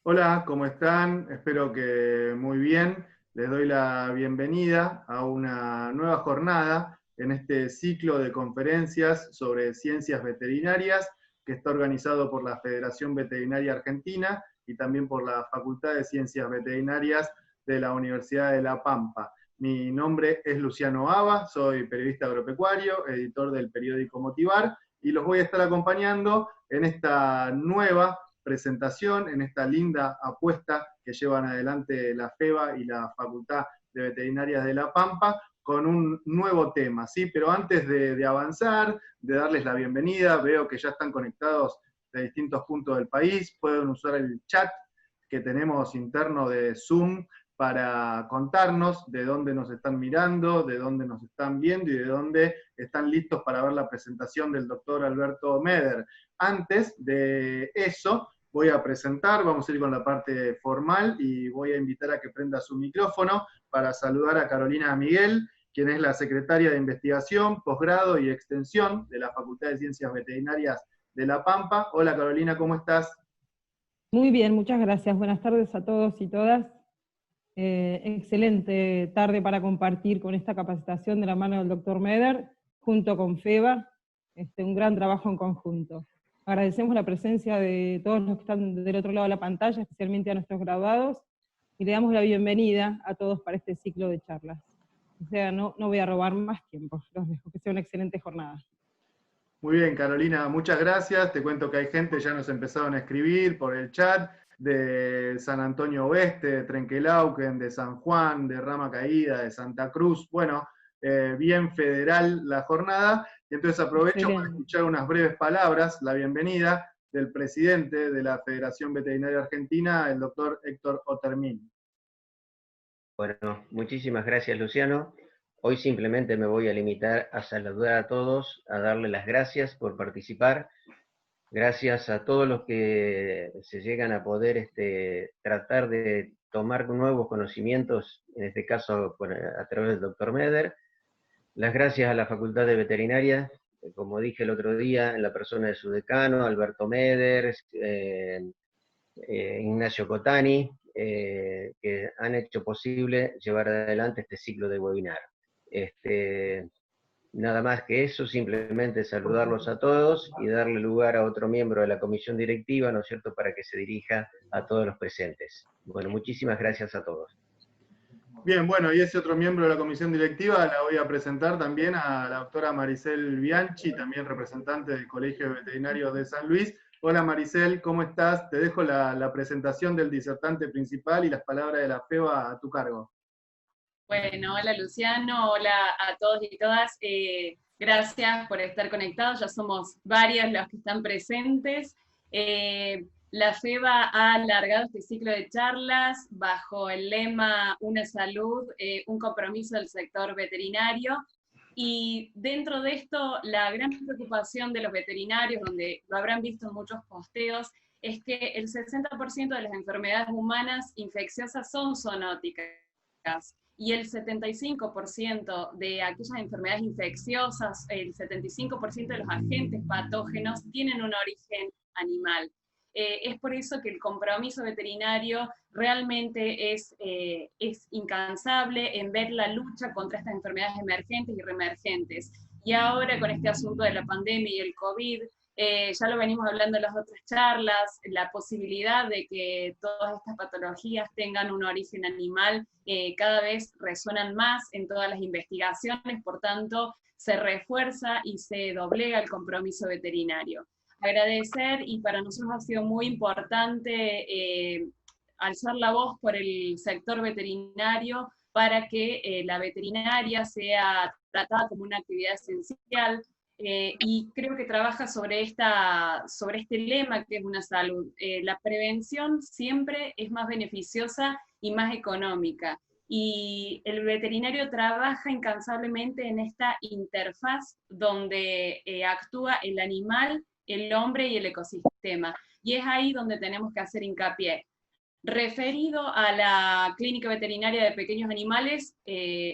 Hola, ¿cómo están? Espero que muy bien. Les doy la bienvenida a una nueva jornada en este ciclo de conferencias sobre ciencias veterinarias que está organizado por la Federación Veterinaria Argentina y también por la Facultad de Ciencias Veterinarias de la Universidad de La Pampa. Mi nombre es Luciano Aba, soy periodista agropecuario, editor del periódico Motivar, y los voy a estar acompañando en esta nueva presentación, en esta linda apuesta que llevan adelante la FEVA y la Facultad de Veterinarias de La Pampa, con un nuevo tema, ¿sí? Pero antes de avanzar, de darles la bienvenida, veo que ya están conectados de distintos puntos del país, pueden usar el chat que tenemos interno de Zoom para contarnos de dónde nos están mirando, de dónde nos están viendo y de dónde están listos para ver la presentación del doctor Alberto Meder. Antes de eso, voy a presentar, vamos a ir con la parte formal y voy a invitar a que prenda su micrófono para saludar a Carolina Miguel, quien es la secretaria de Investigación, Posgrado y Extensión de la Facultad de Ciencias Veterinarias de La Pampa. Hola Carolina, ¿cómo estás? Muy bien, muchas gracias. Buenas tardes a todos y todas. Excelente tarde para compartir con esta capacitación de la mano del doctor Meder, junto con FEVA, un gran trabajo en conjunto. Agradecemos la presencia de todos los que están del otro lado de la pantalla, especialmente a nuestros graduados, y le damos la bienvenida a todos para este ciclo de charlas. O sea, no voy a robar más tiempo, los dejo, que sea una excelente jornada. Muy bien, Carolina, muchas gracias. Te cuento que hay gente, ya nos empezaron a escribir por el chat, de San Antonio Oeste, de Trenquelauquen, de San Juan, de Rama Caída, de Santa Cruz. Bueno, bien federal la jornada. Y entonces aprovecho para Excelente. escuchar unas breves palabras, la bienvenida del presidente de la Federación Veterinaria Argentina, el doctor Héctor Otermin. Bueno, muchísimas gracias, Luciano. Hoy simplemente me voy a limitar a saludar a todos, a darle las gracias por participar. Gracias a todos los que se llegan a poder tratar de tomar nuevos conocimientos, en este caso a través del doctor Meder. Las gracias a la Facultad de Veterinaria, como dije el otro día, en la persona de su decano, Alberto Meder, Ignacio Cotani, que han hecho posible llevar adelante este ciclo de webinar. Nada más que eso, simplemente saludarlos a todos y darle lugar a otro miembro de la comisión directiva, ¿no es cierto?, para que se dirija a todos los presentes. Bueno, muchísimas gracias a todos. Bien, bueno, y ese otro miembro de la comisión directiva la voy a presentar también a la doctora Maricel Bianchi, también representante del Colegio Veterinario de San Luis. Hola Maricel, ¿cómo estás? Te dejo la presentación del disertante principal y las palabras de la FEVA a tu cargo. Bueno, hola Luciano, hola a todos y todas. Gracias por estar conectados, ya somos varios los que están presentes. La FEVA ha alargado este ciclo de charlas bajo el lema Una salud, un compromiso del sector veterinario. Y dentro de esto, la gran preocupación de los veterinarios, donde lo habrán visto en muchos posteos, es que el 60% de las enfermedades humanas infecciosas son zoonóticas y el 75% de aquellas enfermedades infecciosas, el 75% de los agentes patógenos tienen un origen animal. Es por eso que el compromiso veterinario realmente es incansable en ver la lucha contra estas enfermedades emergentes y reemergentes. Y ahora con este asunto de la pandemia y el COVID, ya lo venimos hablando en las otras charlas, la posibilidad de que todas estas patologías tengan un origen animal cada vez resuenan más en todas las investigaciones, por tanto se refuerza y se doblega el compromiso veterinario. Agradecer, y para nosotros ha sido muy importante alzar la voz por el sector veterinario para que la veterinaria sea tratada como una actividad esencial, y creo que trabaja sobre este lema que es una salud. La prevención siempre es más beneficiosa y más económica, y el veterinario trabaja incansablemente en esta interfaz donde actúa el animal, el hombre y el ecosistema, y es ahí donde tenemos que hacer hincapié. Referido a la clínica veterinaria de pequeños animales,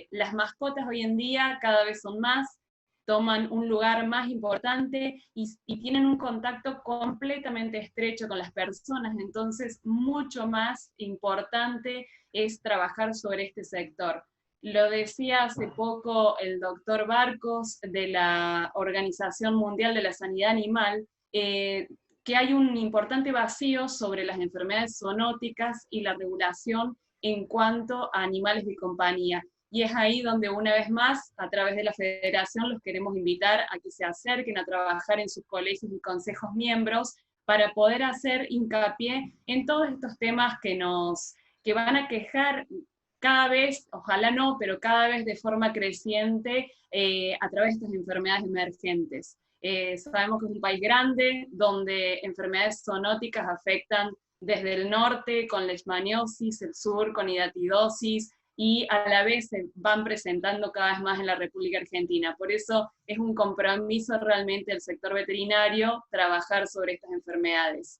las mascotas hoy en día cada vez son más, toman un lugar más importante y tienen un contacto completamente estrecho con las personas, entonces mucho más importante es trabajar sobre este sector. Lo decía hace poco el doctor Barcos de la Organización Mundial de la Sanidad Animal, que hay un importante vacío sobre las enfermedades zoonóticas y la regulación en cuanto a animales de compañía. Y es ahí donde una vez más, a través de la federación, los queremos invitar a que se acerquen a trabajar en sus colegios y consejos miembros para poder hacer hincapié en todos estos temas que van a quejar cada vez, ojalá no, pero cada vez de forma creciente a través de estas enfermedades emergentes. Sabemos que es un país grande, donde enfermedades zoonóticas afectan desde el norte con leishmaniosis, el sur con hidatidosis, y a la vez se van presentando cada vez más en la República Argentina. Por eso es un compromiso realmente del sector veterinario trabajar sobre estas enfermedades.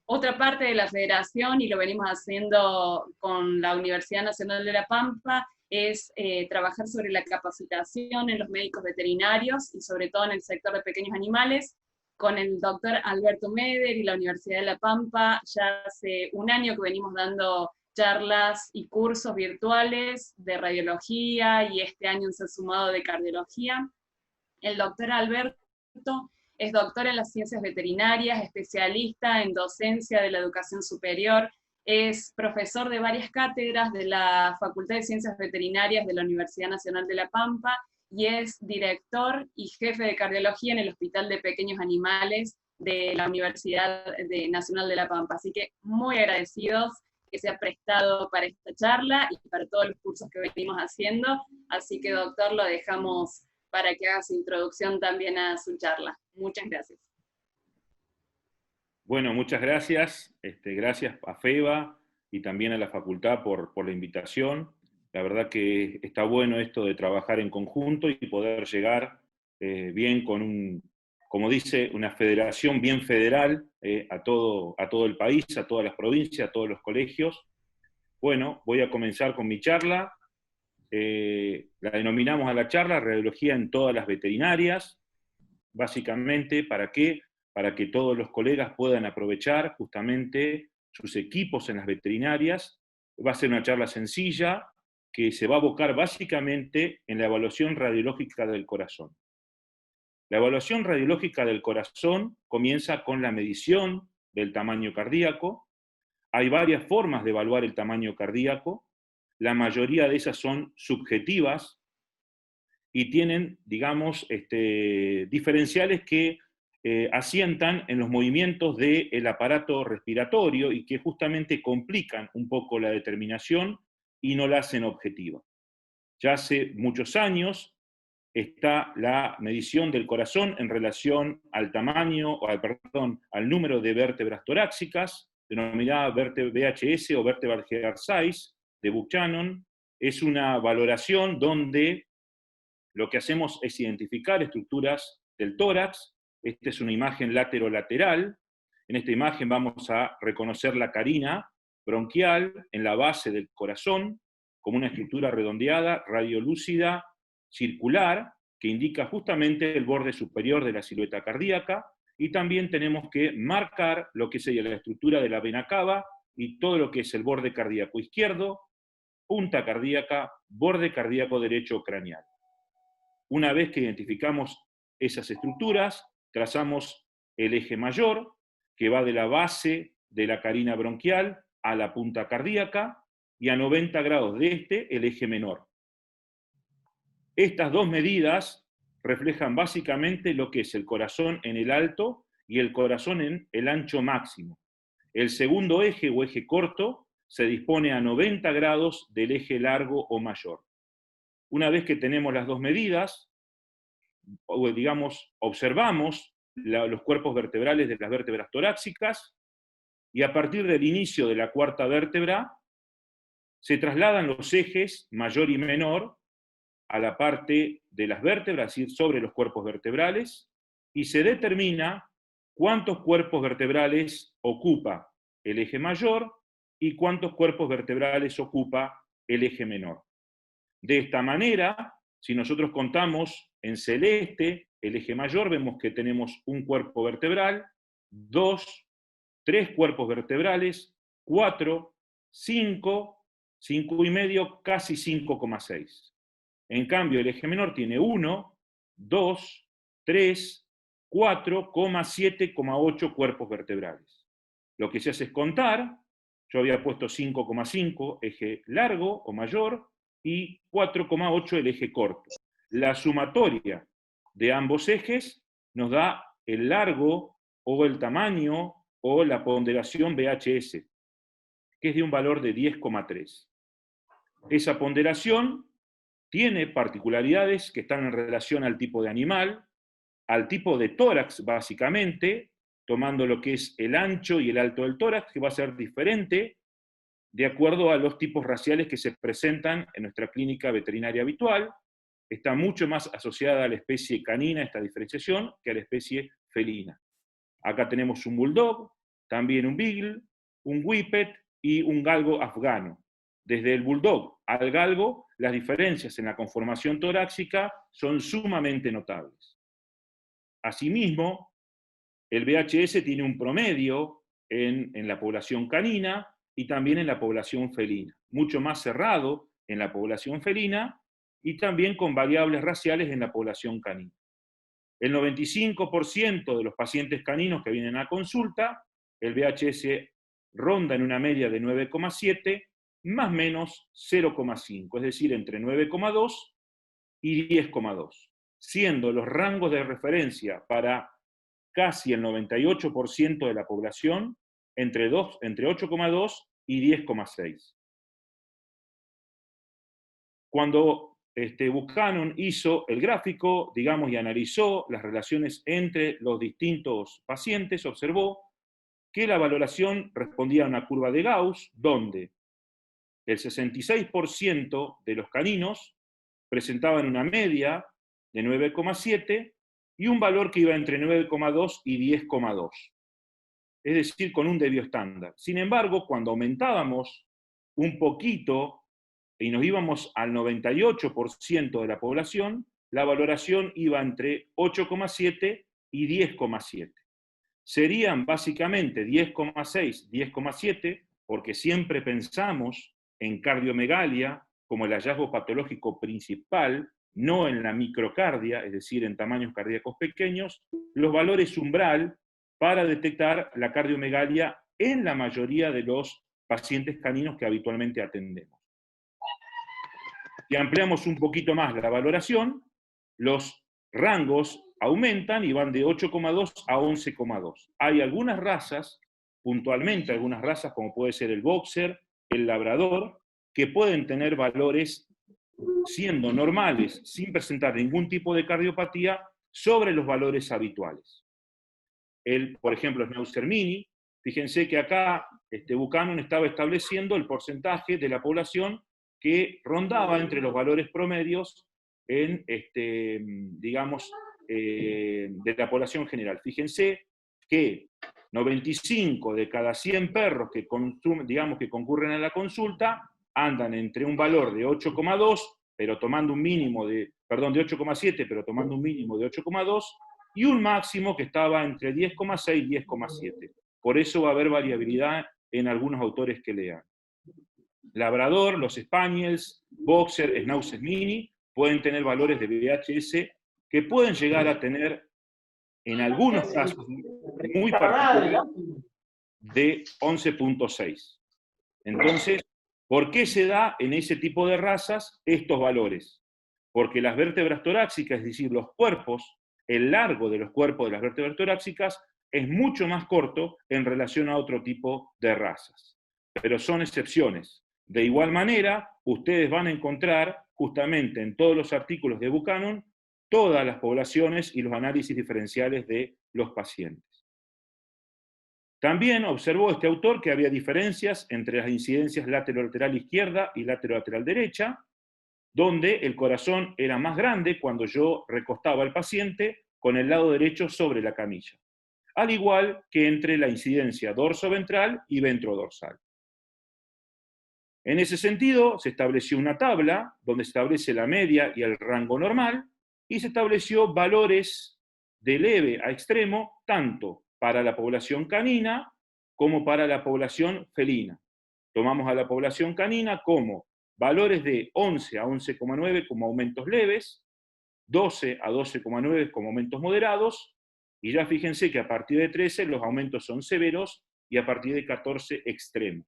Otra parte de la federación, y lo venimos haciendo con la Universidad Nacional de La Pampa, es trabajar sobre la capacitación en los médicos veterinarios y sobre todo en el sector de pequeños animales. Con el doctor Alberto Meder y la Universidad de La Pampa, ya hace un año que venimos dando charlas y cursos virtuales de radiología, y este año se ha sumado de cardiología. El doctor Alberto es doctor en las ciencias veterinarias, especialista en docencia de la educación superior, es profesor de varias cátedras de la Facultad de Ciencias Veterinarias de la Universidad Nacional de La Pampa, y es director y jefe de cardiología en el Hospital de Pequeños Animales de la Universidad Nacional de La Pampa. Así que muy agradecidos que se ha prestado para esta charla y para todos los cursos que venimos haciendo. Así que, doctor, lo dejamos para que haga su introducción también a su charla. Muchas gracias. Bueno, muchas gracias. Gracias a FEBA y también a la facultad por la invitación. La verdad que está bueno esto de trabajar en conjunto y poder llegar bien con como dice, una federación bien federal a todo el país, a todas las provincias, a todos los colegios. Bueno, voy a comenzar con mi charla. La denominamos a la charla Radiología en todas las veterinarias. Básicamente, ¿para qué? Para que todos los colegas puedan aprovechar justamente sus equipos en las veterinarias. Va a ser una charla sencilla que se va a abocar básicamente en la evaluación radiológica del corazón. La evaluación radiológica del corazón comienza con la medición del tamaño cardíaco. Hay varias formas de evaluar el tamaño cardíaco. La mayoría de esas son subjetivas y tienen, digamos, diferenciales que asientan en los movimientos del aparato respiratorio y que justamente complican un poco la determinación y no la hacen objetiva. Ya hace muchos años está la medición del corazón en relación al tamaño, al número de vértebras torácicas, denominada VHS o Vertebral Heart Size, de Buchanan. Es una valoración donde lo que hacemos es identificar estructuras del tórax. Esta es una imagen lateral. En esta imagen vamos a reconocer la carina bronquial en la base del corazón, como una estructura redondeada, radiolúcida, circular, que indica justamente el borde superior de la silueta cardíaca, y también tenemos que marcar lo que sería la estructura de la vena cava y todo lo que es el borde cardíaco izquierdo, punta cardíaca, borde cardíaco derecho craneal. Una vez que identificamos esas estructuras, trazamos el eje mayor, que va de la base de la carina bronquial a la punta cardíaca, y a 90 grados de el eje menor. Estas dos medidas reflejan básicamente lo que es el corazón en el alto y el corazón en el ancho máximo. El segundo eje o eje corto se dispone a 90 grados del eje largo o mayor. Una vez que tenemos las dos medidas, o digamos, observamos los cuerpos vertebrales de las vértebras torácicas, y a partir del inicio de la cuarta vértebra, se trasladan los ejes mayor y menor a la parte de las vértebras, es decir, sobre los cuerpos vertebrales, y se determina cuántos cuerpos vertebrales ocupa el eje mayor y cuántos cuerpos vertebrales ocupa el eje menor. De esta manera si nosotros contamos en celeste el eje mayor, vemos que tenemos un cuerpo vertebral, 2, 3 cuerpos vertebrales, 4, 5, 5,5, casi 5,6. En cambio, el eje menor tiene 1, 2, 3, 4,7,8 cuerpos vertebrales. Lo que se hace es contar. Yo había puesto 5,5 eje largo o mayor y 4,8 el eje corto. La sumatoria de ambos ejes nos da el largo o el tamaño o la ponderación VHS, que es de un valor de 10,3. Esa ponderación tiene particularidades que están en relación al tipo de animal, al tipo de tórax básicamente, tomando lo que es el ancho y el alto del tórax, que va a ser diferente de acuerdo a los tipos raciales que se presentan en nuestra clínica veterinaria habitual. Está mucho más asociada a la especie canina esta diferenciación que a la especie felina. Acá tenemos un bulldog, también un beagle, un whippet y un galgo afgano. Desde el bulldog al galgo, las diferencias en la conformación torácica son sumamente notables. Asimismo, el VHS tiene un promedio en la población canina y también en la población felina, mucho más cerrado en la población felina y también con variables raciales en la población canina. El 95% de los pacientes caninos que vienen a consulta, el VHS ronda en una media de 9,7, más o menos 0,5, es decir, entre 9,2 y 10,2, siendo los rangos de referencia para casi el 98% de la población entre 8,2 y 10,6. Cuando Buchanan hizo el gráfico, digamos, y analizó las relaciones entre los distintos pacientes, observó que la valoración respondía a una curva de Gauss, donde el 66% de los caninos presentaban una media de 9,7 y un valor que iba entre 9,2 y 10,2. Es decir, con un desvío estándar. Sin embargo, cuando aumentábamos un poquito y nos íbamos al 98% de la población, la valoración iba entre 8,7 y 10,7. Serían básicamente 10,6, 10,7, porque siempre pensamos en cardiomegalia como el hallazgo patológico principal, no en la microcardia, es decir, en tamaños cardíacos pequeños, los valores umbral para detectar la cardiomegalia en la mayoría de los pacientes caninos que habitualmente atendemos. Si ampliamos un poquito más la valoración, los rangos aumentan y van de 8,2 a 11,2. Hay algunas razas, puntualmente algunas razas como puede ser el boxer, el labrador, que pueden tener valores siendo normales, sin presentar ningún tipo de cardiopatía, sobre los valores habituales. Por ejemplo, Schnauzer Mini, fíjense que acá Buchanan estaba estableciendo el porcentaje de la población que rondaba entre los valores promedios en, digamos, de la población general. Fíjense que 95 de cada 100 perros que digamos que concurren a la consulta andan entre un valor de 8,2, pero tomando un mínimo de 8,7, pero tomando un mínimo de 8,2, y un máximo que estaba entre 10,6 y 10,7. Por eso va a haber variabilidad en algunos autores que lean. Labrador, los Spaniels, Boxer, Schnauzer Mini, pueden tener valores de VHS que pueden llegar a tener, en algunos casos muy particulares, de 11,6. Entonces, ¿por qué se da en ese tipo de razas estos valores? Porque las vértebras torácicas, es decir, los cuerpos, el largo de los cuerpos de las vértebras torácicas es mucho más corto en relación a otro tipo de razas. Pero son excepciones. De igual manera, ustedes van a encontrar justamente en todos los artículos de Buchanan todas las poblaciones y los análisis diferenciales de los pacientes. También observó este autor que había diferencias entre las incidencias lateral izquierda y lateral derecha, donde el corazón era más grande cuando yo recostaba al paciente con el lado derecho sobre la camilla, al igual que entre la incidencia dorso-ventral y ventro-dorsal. En ese sentido, se estableció una tabla donde se establece la media y el rango normal, y se estableció valores de leve a extremo, tanto para la población canina como para la población felina. Tomamos a la población canina como valores de 11 a 11,9 como aumentos leves, 12 a 12,9 como aumentos moderados, y ya fíjense que a partir de 13 los aumentos son severos y a partir de 14 extremos.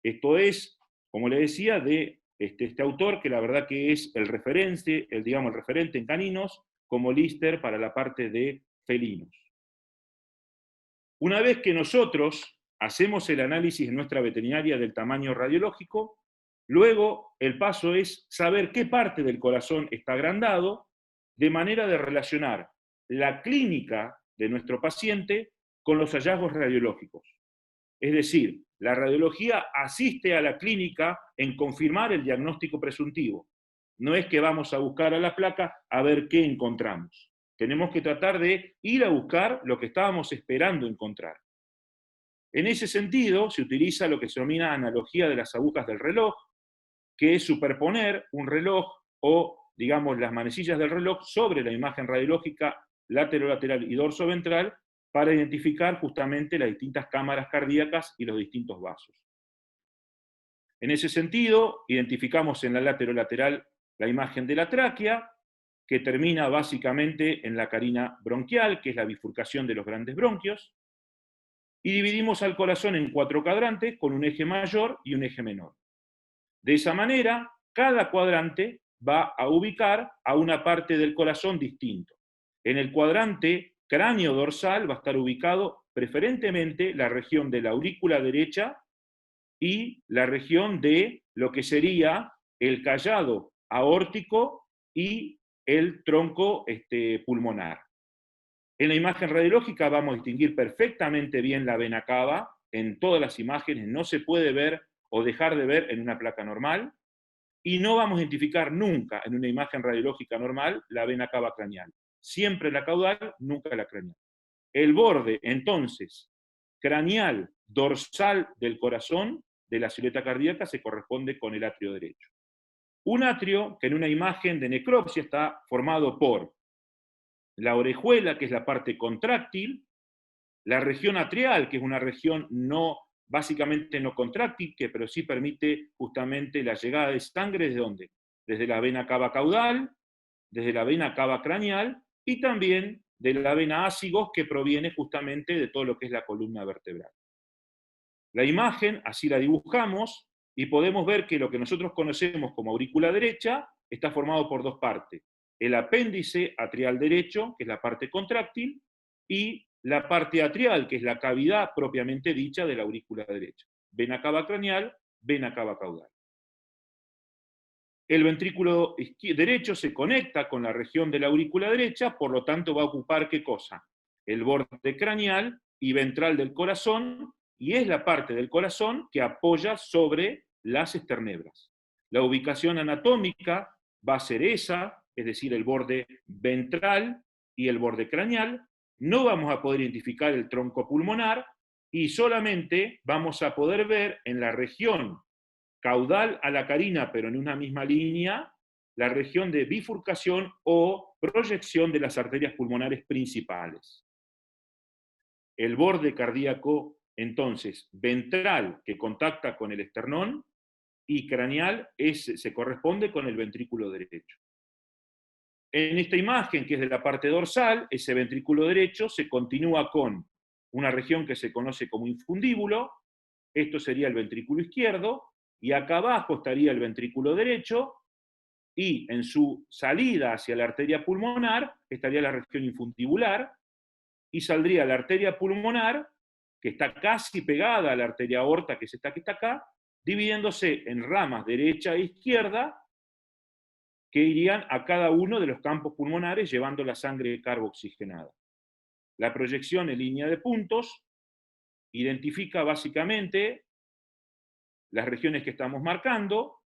Esto es, como le decía, de este autor, que la verdad que es el referente, el referente en caninos, como Lister para la parte de felinos. Una vez que nosotros hacemos el análisis en nuestra veterinaria del tamaño radiológico, luego el paso es saber qué parte del corazón está agrandado, de manera de relacionar la clínica de nuestro paciente con los hallazgos radiológicos. Es decir, la radiología asiste a la clínica en confirmar el diagnóstico presuntivo. No es que vamos a buscar a la placa a ver qué encontramos. Tenemos que tratar de ir a buscar lo que estábamos esperando encontrar. En ese sentido, se utiliza lo que se denomina analogía de las agujas del reloj, que es superponer un reloj o, digamos, las manecillas del reloj sobre la imagen radiológica lateral y dorso-ventral para identificar justamente las distintas cámaras cardíacas y los distintos vasos. En ese sentido, identificamos en la lateral la imagen de la tráquea, que termina básicamente en la carina bronquial, que es la bifurcación de los grandes bronquios, y dividimos al corazón en 4 cuadrantes con un eje mayor y un eje menor. De esa manera, cada cuadrante va a ubicar a una parte del corazón distinto. En el cuadrante cráneo dorsal va a estar ubicado preferentemente la región de la aurícula derecha y la región de lo que sería el callado aórtico y el tronco pulmonar. En la imagen radiológica vamos a distinguir perfectamente bien la vena cava. En todas las imágenes no se puede ver o dejar de ver en una placa normal, y no vamos a identificar nunca en una imagen radiológica normal la vena cava craneal. Siempre la caudal, nunca la craneal. El borde, entonces, craneal dorsal del corazón de la silueta cardíaca se corresponde con el atrio derecho. Un atrio que en una imagen de necropsia está formado por la orejuela, que es la parte contráctil, la región atrial, que es una región básicamente no contráctil, pero sí permite justamente la llegada de sangre, ¿desde dónde? Desde la vena cava caudal, desde la vena cava craneal, y también de la vena ácigos, que proviene justamente de todo lo que es la columna vertebral. La imagen, así la dibujamos, y podemos ver que lo que nosotros conocemos como aurícula derecha está formado por 2 partes. El apéndice atrial derecho, que es la parte contráctil, y la parte atrial, que es la cavidad propiamente dicha de la aurícula derecha. Vena cava craneal, vena cava caudal. El ventrículo derecho se conecta con la región de la aurícula derecha, por lo tanto va a ocupar ¿qué cosa? El borde craneal y ventral del corazón, y es la parte del corazón que apoya sobre las esternebras. La ubicación anatómica va a ser esa, es decir, el borde ventral y el borde craneal. No vamos a poder identificar el tronco pulmonar, y solamente vamos a poder ver en la región caudal a la carina, pero en una misma línea, la región de bifurcación o proyección de las arterias pulmonares principales. El borde cardíaco, entonces, ventral, que contacta con el esternón, y craneal se corresponde con el ventrículo derecho. En esta imagen, que es de la parte dorsal, ese ventrículo derecho se continúa con una región que se conoce como infundíbulo. Esto sería el ventrículo izquierdo, y acá abajo estaría el ventrículo derecho, y en su salida hacia la arteria pulmonar estaría la región infundibular, y saldría la arteria pulmonar, que está casi pegada a la arteria aorta, que es esta que está acá, dividiéndose en ramas derecha e izquierda, que irían a cada uno de los campos pulmonares llevando la sangre carboxigenada. La proyección en línea de puntos identifica básicamente las regiones que estamos marcando.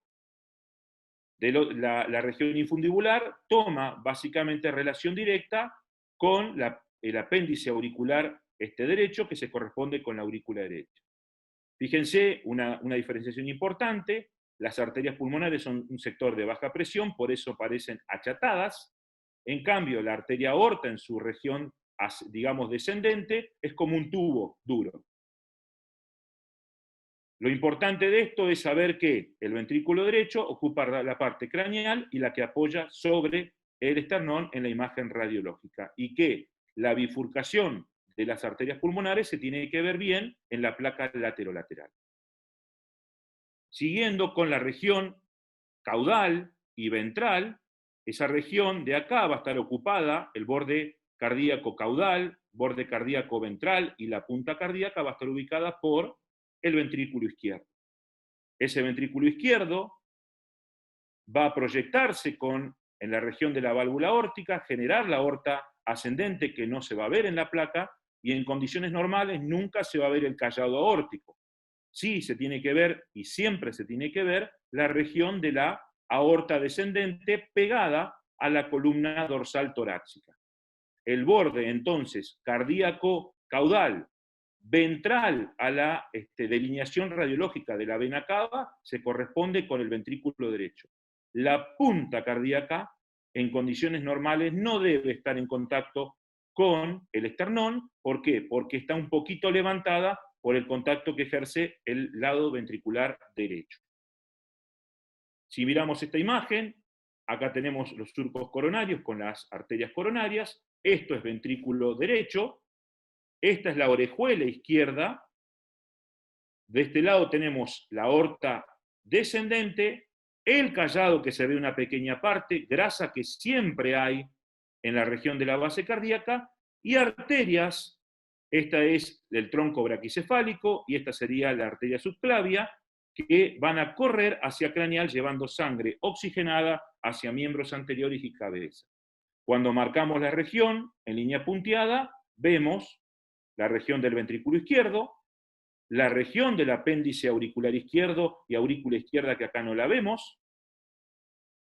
La región infundibular toma básicamente relación directa con el apéndice auricular derecho, que se corresponde con la aurícula derecha. Fíjense, una diferenciación importante: las arterias pulmonares son un sector de baja presión, por eso parecen achatadas. En cambio, la arteria aorta en su región, digamos, descendente, es como un tubo duro. Lo importante de esto es saber que el ventrículo derecho ocupa la parte craneal y la que apoya sobre el esternón en la imagen radiológica, y que la bifurcación de las arterias pulmonares se tiene que ver bien en la placa laterolateral. Siguiendo con la región caudal y ventral, esa región de acá va a estar ocupada, el borde cardíaco caudal, borde cardíaco ventral y la punta cardíaca va a estar ubicada por el ventrículo izquierdo. Ese ventrículo izquierdo va a proyectarse en la región de la válvula aórtica, generar la aorta ascendente que no se va a ver en la placa, y en condiciones normales nunca se va a ver el callado aórtico. Sí se tiene que ver, y siempre se tiene que ver, la región de la aorta descendente pegada a la columna dorsal torácica. El borde, entonces, cardíaco caudal, ventral a la delineación radiológica de la vena cava, se corresponde con el ventrículo derecho. La punta cardíaca, en condiciones normales, no debe estar en contacto con el esternón. ¿Por qué? Porque está un poquito levantada por el contacto que ejerce el lado ventricular derecho. Si miramos esta imagen, acá tenemos los surcos coronarios con las arterias coronarias. Esto es ventrículo derecho. Esta es la orejuela izquierda. De este lado tenemos la aorta descendente, el callado que se ve una pequeña parte, grasa que siempre hay en la región de la base cardíaca, y arterias. Esta es el tronco braquicefálico y esta sería la arteria subclavia, que van a correr hacia craneal llevando sangre oxigenada hacia miembros anteriores y cabeza. Cuando marcamos la región en línea punteada, vemos la región del ventrículo izquierdo, la región del apéndice auricular izquierdo y aurícula izquierda, que acá no la vemos,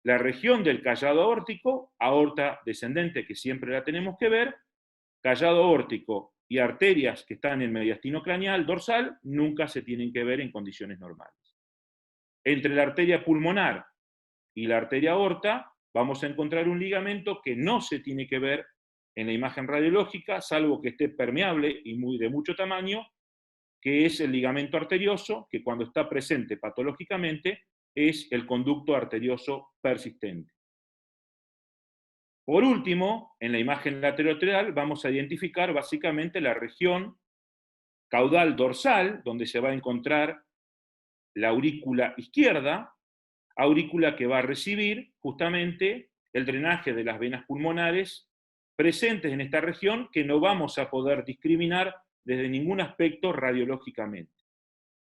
la región del callado aórtico, aorta descendente, que siempre la tenemos que ver, callado aórtico y arterias que están en el mediastino craneal dorsal nunca se tienen que ver en condiciones normales. Entre la arteria pulmonar y la arteria aorta vamos a encontrar un ligamento que no se tiene que ver en la imagen radiológica, salvo que esté permeable y de mucho tamaño, que es el ligamento arterioso, que cuando está presente patológicamente es el conducto arterioso persistente. Por último, en la imagen laterolateral vamos a identificar básicamente la región caudal dorsal, donde se va a encontrar la aurícula izquierda, aurícula que va a recibir justamente el drenaje de las venas pulmonares presentes en esta región, que no vamos a poder discriminar desde ningún aspecto radiológicamente.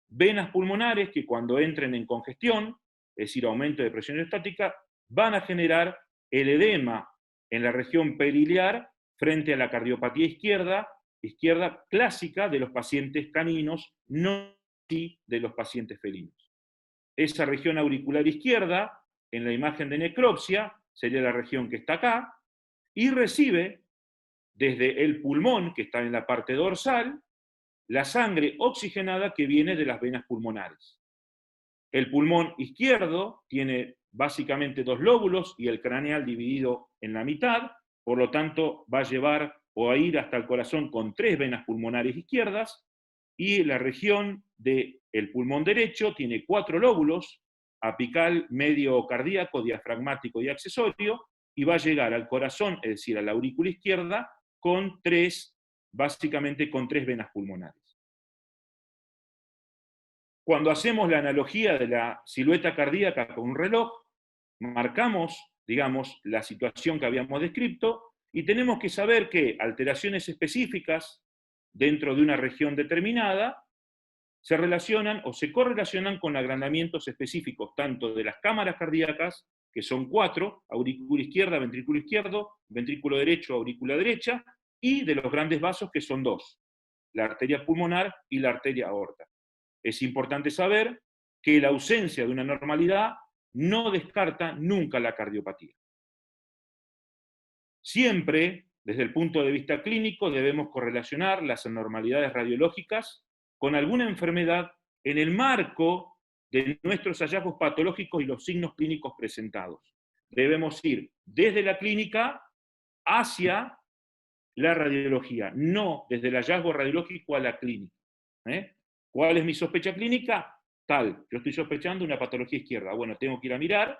Venas pulmonares que cuando entren en congestión, es decir, aumento de presión estática, van a generar el edema en la región periliar frente a la cardiopatía izquierda clásica de los pacientes caninos, no de los pacientes felinos. Esa región auricular izquierda, en la imagen de necropsia, sería la región que está acá, y recibe desde el pulmón, que está en la parte dorsal, la sangre oxigenada que viene de las venas pulmonares. El pulmón izquierdo tiene básicamente dos lóbulos y el craneal dividido en la mitad, por lo tanto va a llevar o a ir hasta el corazón con 3 venas pulmonares izquierdas, y la región del pulmón derecho tiene 4 lóbulos, apical, medio cardíaco, diafragmático y accesorio, y va a llegar al corazón, es decir, a la aurícula izquierda, básicamente con 3 venas pulmonares. Cuando hacemos la analogía de la silueta cardíaca con un reloj, marcamos, digamos, la situación que habíamos descrito, y tenemos que saber que alteraciones específicas dentro de una región determinada se relacionan o se correlacionan con agrandamientos específicos, tanto de las cámaras cardíacas, que son 4, aurícula izquierda, ventrículo izquierdo, ventrículo derecho, aurícula derecha, y de los grandes vasos, que son 2, la arteria pulmonar y la arteria aorta. Es importante saber que la ausencia de una normalidad no descarta nunca la cardiopatía. Siempre, desde el punto de vista clínico, debemos correlacionar las anormalidades radiológicas con alguna enfermedad en el marco de nuestros hallazgos patológicos y los signos clínicos presentados. Debemos ir desde la clínica hacia la radiología, no desde el hallazgo radiológico a la clínica. ¿Cuál es mi sospecha clínica? Tal, yo estoy sospechando una patología izquierda. Bueno, tengo que ir a mirar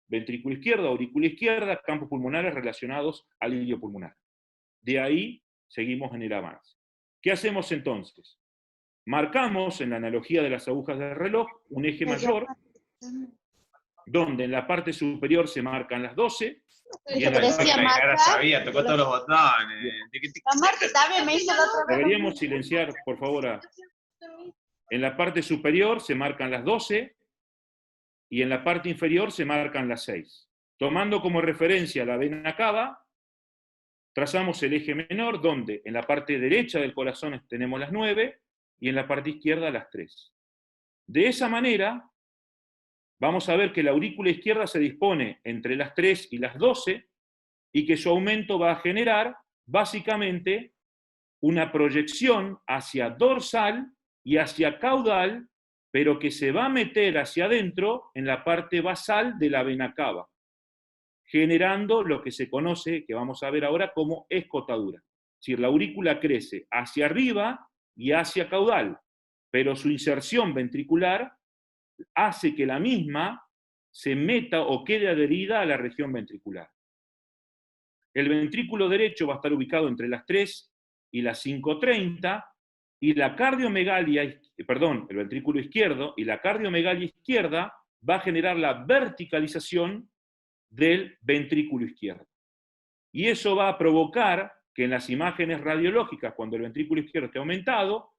ventrículo izquierdo, aurícula izquierda, campos pulmonares relacionados al ilio pulmonar. De ahí seguimos en el avance. ¿Qué hacemos entonces? Marcamos, en la analogía de las agujas del reloj, un eje mayor, donde en la parte superior se marcan las 12, y en la Marta sabía, tocó todos los botones. La Marta también me hizo la otra vez. deberíamos silenciar, por favor. En la parte superior se marcan las 12, y en la parte inferior se marcan las 6. Tomando como referencia la vena cava, trazamos el eje menor, donde en la parte derecha del corazón tenemos las 9, y en la parte izquierda las 3. De esa manera, vamos a ver que la aurícula izquierda se dispone entre las 3 y las 12, y que su aumento va a generar, básicamente, una proyección hacia dorsal y hacia caudal, pero que se va a meter hacia adentro en la parte basal de la vena cava, generando lo que se conoce, que vamos a ver ahora, como escotadura. Es decir, la aurícula crece hacia arriba y hacia caudal, pero su inserción ventricular hace que la misma se meta o quede adherida a la región ventricular. El ventrículo derecho va a estar ubicado entre las 3 y las 5:30, y la cardiomegalia, el ventrículo izquierdo y la cardiomegalia izquierda va a generar la verticalización del ventrículo izquierdo. Y eso va a provocar que en las imágenes radiológicas, cuando el ventrículo izquierdo esté aumentado,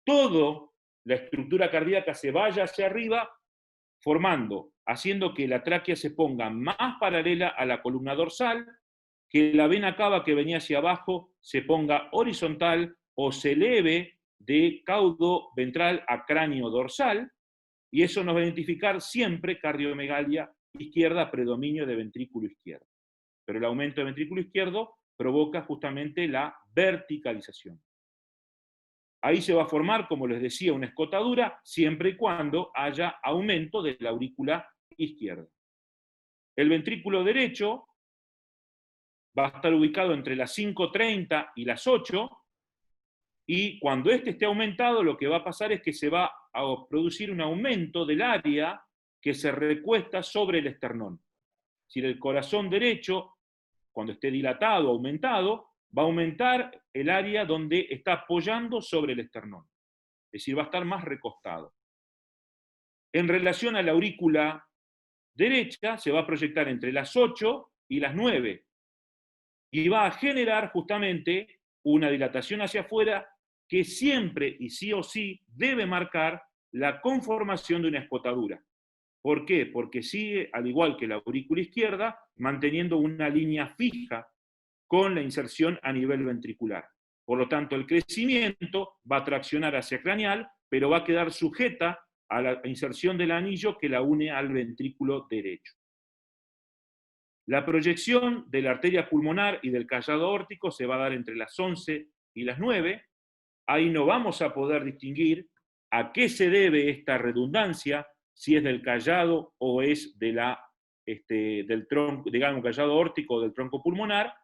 toda la estructura cardíaca se vaya hacia arriba, haciendo que la tráquea se ponga más paralela a la columna dorsal, que la vena cava que venía hacia abajo se ponga horizontal o se eleve de caudo ventral a cráneo dorsal, y eso nos va a identificar siempre cardiomegalia izquierda, predominio de ventrículo izquierdo. Pero el aumento de ventrículo izquierdo provoca justamente la verticalización. Ahí se va a formar, como les decía, una escotadura, siempre y cuando haya aumento de la aurícula izquierda. El ventrículo derecho va a estar ubicado entre las 5:30 y las 8, y cuando este esté aumentado, lo que va a pasar es que se va a producir un aumento del área que se recuesta sobre el esternón. Es decir, el corazón derecho, cuando esté dilatado, aumentado, va a aumentar el área donde está apoyando sobre el esternón. Es decir, va a estar más recostado. En relación a la aurícula derecha, se va a proyectar entre las 8 y las 9, y va a generar justamente una dilatación hacia afuera que siempre y sí o sí debe marcar la conformación de una escotadura. ¿Por qué? Porque sigue, al igual que la aurícula izquierda, manteniendo una línea fija con la inserción a nivel ventricular. Por lo tanto, el crecimiento va a traccionar hacia craneal, pero va a quedar sujeta a la inserción del anillo que la une al ventrículo derecho. La proyección de la arteria pulmonar y del callado aórtico se va a dar entre las 11 y las 9. Ahí no vamos a poder distinguir a qué se debe esta redundancia, si es del callado o es de del tronco, digamos, callado aórtico o del tronco pulmonar,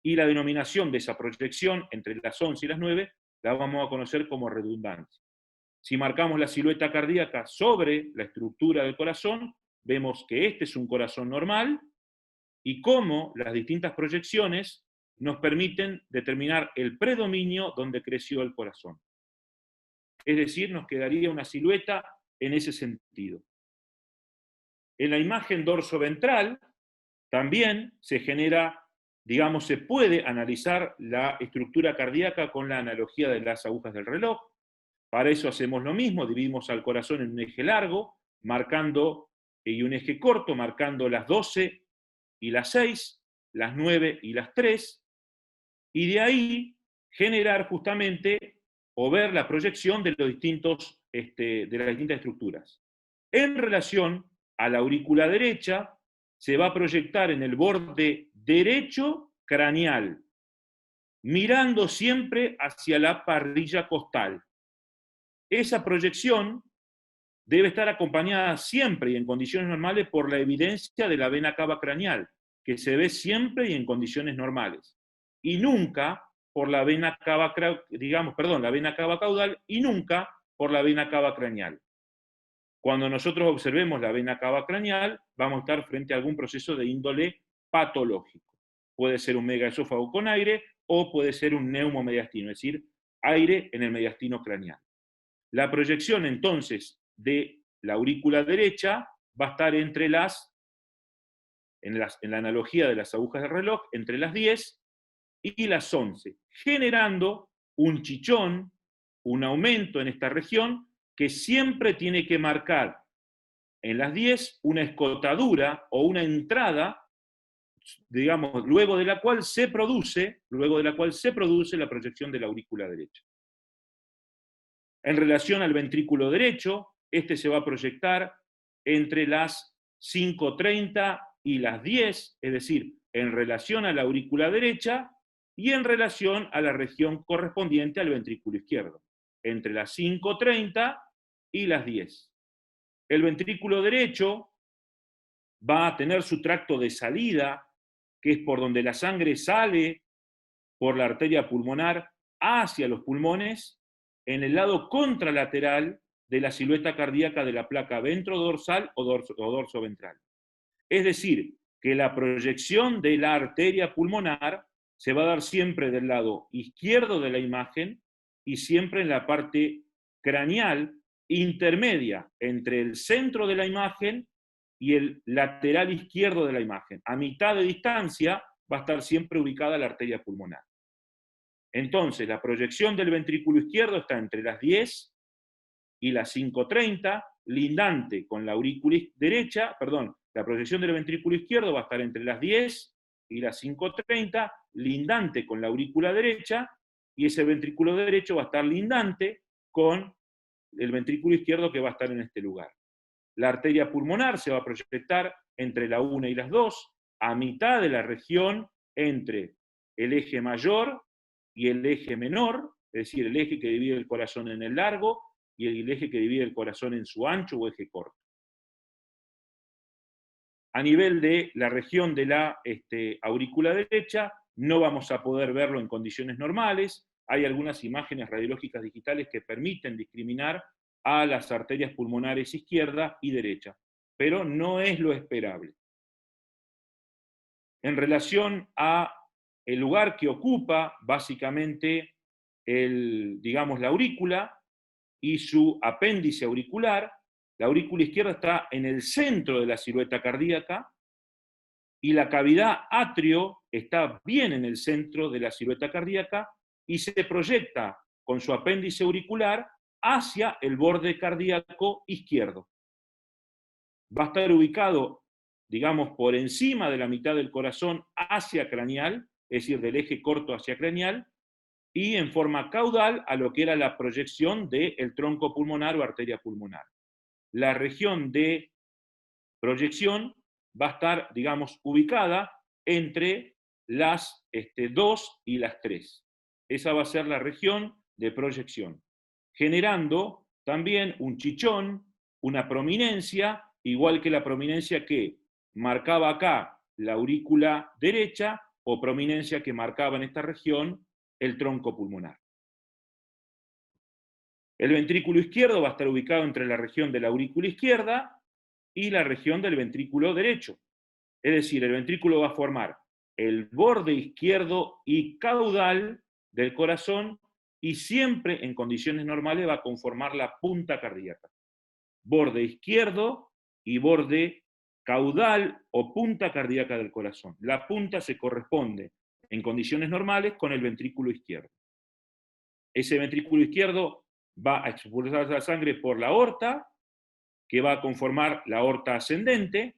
y la denominación de esa proyección entre las 11 y las 9 la vamos a conocer como redundancia. Si marcamos la silueta cardíaca sobre la estructura del corazón, vemos que este es un corazón normal, y cómo las distintas proyecciones nos permiten determinar el predominio donde creció el corazón. Es decir, nos quedaría una silueta en ese sentido. En la imagen dorsoventral también se genera, digamos, se puede analizar la estructura cardíaca con la analogía de las agujas del reloj. Para eso hacemos lo mismo, dividimos al corazón en un eje largo, y un eje corto, marcando las 12 y las 6, las 9 y las 3, y de ahí generar justamente o ver la proyección de las distintas estructuras. En relación a la aurícula derecha, se va a proyectar en el borde derecho craneal, mirando siempre hacia la parrilla costal. Esa proyección debe estar acompañada siempre y en condiciones normales por la evidencia de la vena cava craneal, que se ve siempre y en condiciones normales, y nunca por la vena cava, la vena cava caudal, y nunca por la vena cava craneal. Cuando nosotros observemos la vena cava craneal, vamos a estar frente a algún proceso de índole patológico. Puede ser un megaesófago con aire o puede ser un neumomediastino, es decir, aire en el mediastino craneal. La proyección entonces de la aurícula derecha va a estar entre en la analogía de las agujas del reloj, entre las 10 y las 11, generando un chichón, un aumento en esta región que siempre tiene que marcar en las 10 una escotadura o una entrada, digamos, luego de la cual se produce la proyección de la aurícula derecha. En relación al ventrículo derecho, este se va a proyectar entre las 5:30 y las 10, es decir, en relación a la aurícula derecha y en relación a la región correspondiente al ventrículo izquierdo, entre las 5:30 y las 10. El ventrículo derecho va a tener su tracto de salida, que es por donde la sangre sale por la arteria pulmonar hacia los pulmones, en el lado contralateral de la silueta cardíaca de la placa ventrodorsal o dorso ventral. Es decir, que la proyección de la arteria pulmonar se va a dar siempre del lado izquierdo de la imagen y siempre en la parte craneal intermedia entre el centro de la imagen y el lateral izquierdo de la imagen. A mitad de distancia va a estar siempre ubicada la arteria pulmonar. Entonces, la proyección del ventrículo izquierdo está entre las 10 y las 5:30, lindante con la aurícula derecha, la proyección del ventrículo izquierdo va a estar entre las 10 y las 5:30, lindante con la aurícula derecha, y ese ventrículo derecho va a estar lindante con el ventrículo izquierdo que va a estar en este lugar. La arteria pulmonar se va a proyectar entre la 1 y las 2, a mitad de la región entre el eje mayor y el eje menor, es decir, el eje que divide el corazón en el largo y el eje que divide el corazón en su ancho o eje corto. A nivel de la región de la aurícula derecha, no vamos a poder verlo en condiciones normales. Hay algunas imágenes radiológicas digitales que permiten discriminar a las arterias pulmonares izquierda y derecha, pero no es lo esperable. En relación a el lugar que ocupa básicamente la aurícula y su apéndice auricular, la aurícula izquierda está en el centro de la silueta cardíaca y la cavidad atrio está bien en el centro de la silueta cardíaca y se proyecta con su apéndice auricular hacia el borde cardíaco izquierdo. Va a estar ubicado, digamos, por encima de la mitad del corazón hacia craneal, es decir, del eje corto hacia craneal, y en forma caudal a lo que era la proyección del tronco pulmonar o arteria pulmonar. La región de proyección va a estar, digamos, ubicada entre las 2 y las 3. Esa va a ser la región de proyección, generando también un chichón, una prominencia, igual que la prominencia que marcaba acá la aurícula derecha, o prominencia que marcaba en esta región el tronco pulmonar. El ventrículo izquierdo va a estar ubicado entre la región de la aurícula izquierda y la región del ventrículo derecho. Es decir, el ventrículo va a formar el borde izquierdo y caudal del corazón y siempre en condiciones normales va a conformar la punta cardíaca. Borde izquierdo y borde caudal o punta cardíaca del corazón. La punta se corresponde en condiciones normales con el ventrículo izquierdo. Ese ventrículo izquierdo va a expulsar la sangre por la aorta, que va a conformar la aorta ascendente,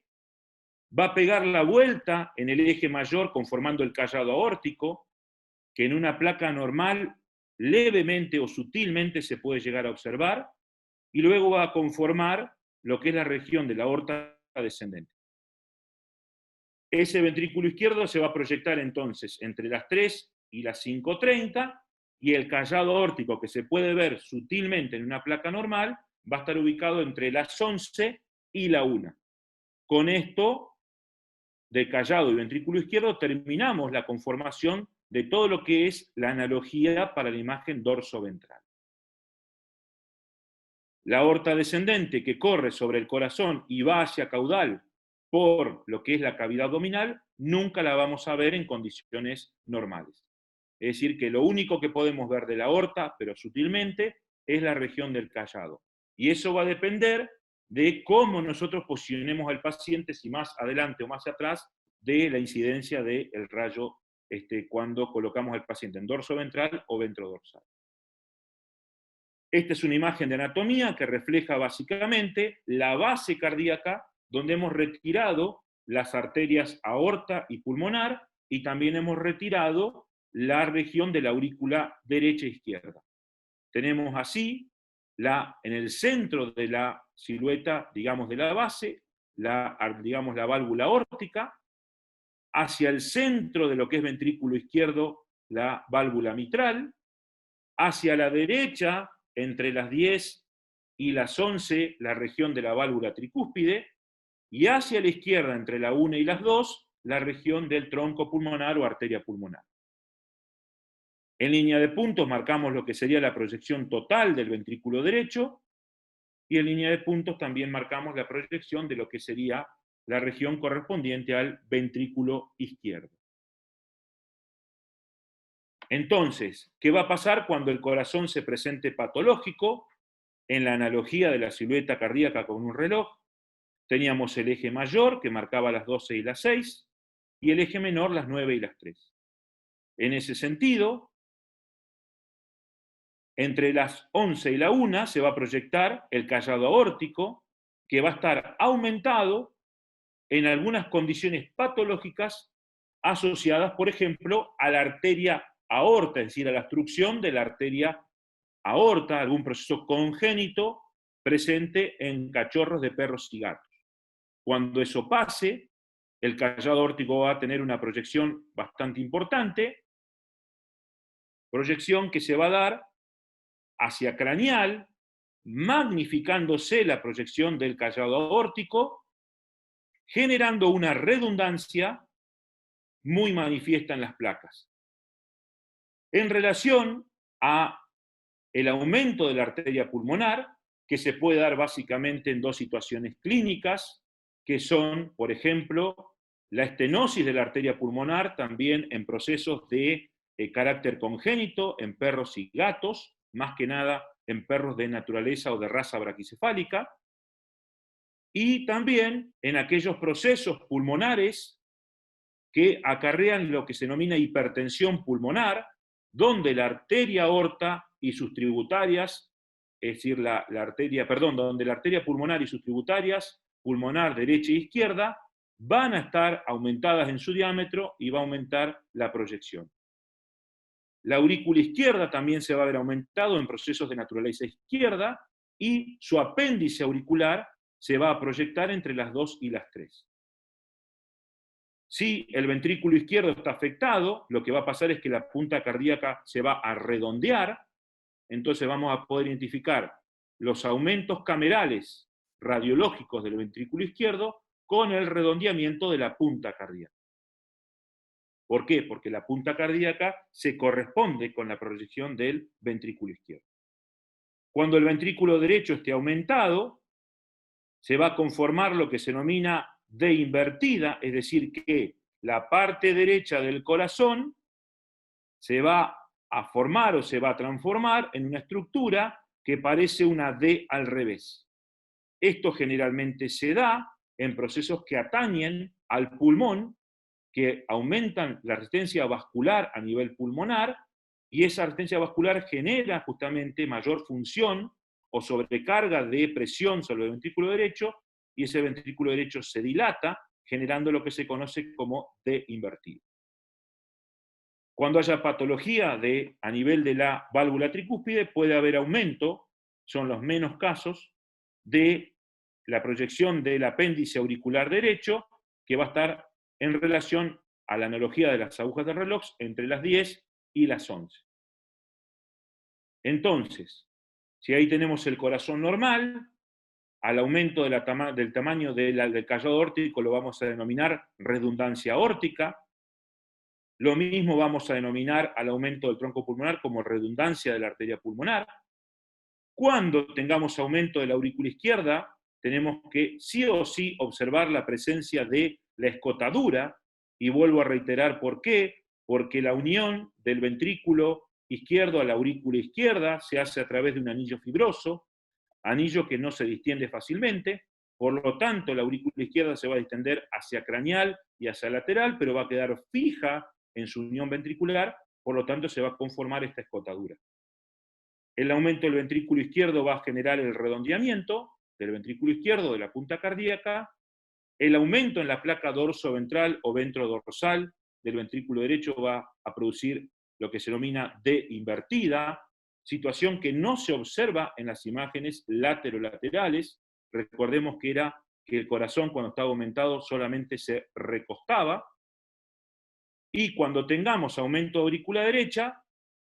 va a pegar la vuelta en el eje mayor conformando el callado aórtico, que en una placa normal levemente o sutilmente se puede llegar a observar, y luego va a conformar lo que es la región de la aorta descendente. Ese ventrículo izquierdo se va a proyectar entonces entre las 3 y las 5:30, y el callado aórtico que se puede ver sutilmente en una placa normal va a estar ubicado entre las 11 y la 1. Con esto, de callado y ventrículo izquierdo, terminamos la conformación de todo lo que es la analogía para la imagen dorso-ventral. La aorta descendente que corre sobre el corazón y va hacia caudal por lo que es la cavidad abdominal, nunca la vamos a ver en condiciones normales. Es decir, que lo único que podemos ver de la aorta, pero sutilmente, es la región del callado. Y eso va a depender de cómo nosotros posicionemos al paciente, si más adelante o más atrás, de la incidencia del rayo cuando colocamos al paciente en dorso ventral o ventrodorsal. Esta es una imagen de anatomía que refleja básicamente la base cardíaca, donde hemos retirado las arterias aorta y pulmonar, y también hemos retirado la región de la aurícula derecha e izquierda. Tenemos así, en el centro de la silueta, digamos, de la base, la válvula aórtica, hacia el centro de lo que es ventrículo izquierdo, la válvula mitral, hacia la derecha, entre las 10 y las 11, la región de la válvula tricúspide, y hacia la izquierda, entre la 1 y las 2, la región del tronco pulmonar o arteria pulmonar. En línea de puntos marcamos lo que sería la proyección total del ventrículo derecho, y en línea de puntos también marcamos la proyección de lo que sería la región correspondiente al ventrículo izquierdo. Entonces, ¿qué va a pasar cuando el corazón se presente patológico? En la analogía de la silueta cardíaca con un reloj, teníamos el eje mayor, que marcaba las 12 y las 6, y el eje menor, las 9 y las 3. En ese sentido, entre las 11 y la 1 se va a proyectar el callado aórtico, que va a estar aumentado en algunas condiciones patológicas asociadas, por ejemplo, a la arteria aorta, es decir, a la obstrucción de la arteria aorta, algún proceso congénito presente en cachorros de perros y gatos. Cuando eso pase, el callado aórtico va a tener una proyección bastante importante, proyección que se va a dar hacia craneal, magnificándose la proyección del callado aórtico, generando una redundancia muy manifiesta en las placas. En relación a el aumento de la arteria pulmonar, que se puede dar básicamente en dos situaciones clínicas, que son, por ejemplo, la estenosis de la arteria pulmonar, también en procesos de carácter congénito, en perros y gatos, más que nada en perros de naturaleza o de raza braquicefálica, y también en aquellos procesos pulmonares que acarrean lo que se denomina hipertensión pulmonar, donde la arteria aorta y sus tributarias, es decir, donde la arteria pulmonar y sus tributarias, pulmonar derecha e izquierda, van a estar aumentadas en su diámetro y va a aumentar la proyección. La aurícula izquierda también se va a ver aumentado en procesos de naturaleza izquierda, y su apéndice auricular se va a proyectar entre las 2 y las 3. Si el ventrículo izquierdo está afectado, lo que va a pasar es que la punta cardíaca se va a redondear, entonces vamos a poder identificar los aumentos camerales radiológicos del ventrículo izquierdo con el redondeamiento de la punta cardíaca. ¿Por qué? Porque la punta cardíaca se corresponde con la proyección del ventrículo izquierdo. Cuando el ventrículo derecho esté aumentado, se va a conformar lo que se denomina D invertida, es decir, que la parte derecha del corazón se va a formar o se va a transformar en una estructura que parece una D al revés. Esto generalmente se da en procesos que atañen al pulmón, que aumentan la resistencia vascular a nivel pulmonar, y esa resistencia vascular genera justamente mayor función o sobrecarga de presión sobre el ventrículo derecho, y ese ventrículo derecho se dilata, generando lo que se conoce como D invertido. Cuando haya patología a nivel de la válvula tricúspide, puede haber aumento, son los menos casos, de la proyección del apéndice auricular derecho, que va a estar en relación a la analogía de las agujas del reloj entre las 10 y las 11. Entonces, Si ahí tenemos el corazón normal, al aumento del tamaño del callado aórtico lo vamos a denominar redundancia aórtica. Lo mismo vamos a denominar al aumento del tronco pulmonar como redundancia de la arteria pulmonar. Cuando tengamos aumento de la aurícula izquierda, tenemos que sí o sí observar la presencia de la escotadura, y vuelvo a reiterar por qué, porque la unión del ventrículo izquierdo a la aurícula izquierda se hace a través de un anillo fibroso, anillo que no se distiende fácilmente, por lo tanto la aurícula izquierda se va a distender hacia craneal y hacia lateral, pero va a quedar fija en su unión ventricular, por lo tanto se va a conformar esta escotadura. El aumento del ventrículo izquierdo va a generar el redondeamiento del ventrículo izquierdo, de la punta cardíaca. El aumento en la placa dorsoventral o ventrodorsal del ventrículo derecho va a producir lo que se denomina D invertida, situación que no se observa en las imágenes laterolaterales. Recordemos que era que el corazón cuando estaba aumentado solamente se recostaba, y cuando tengamos aumento de aurícula derecha,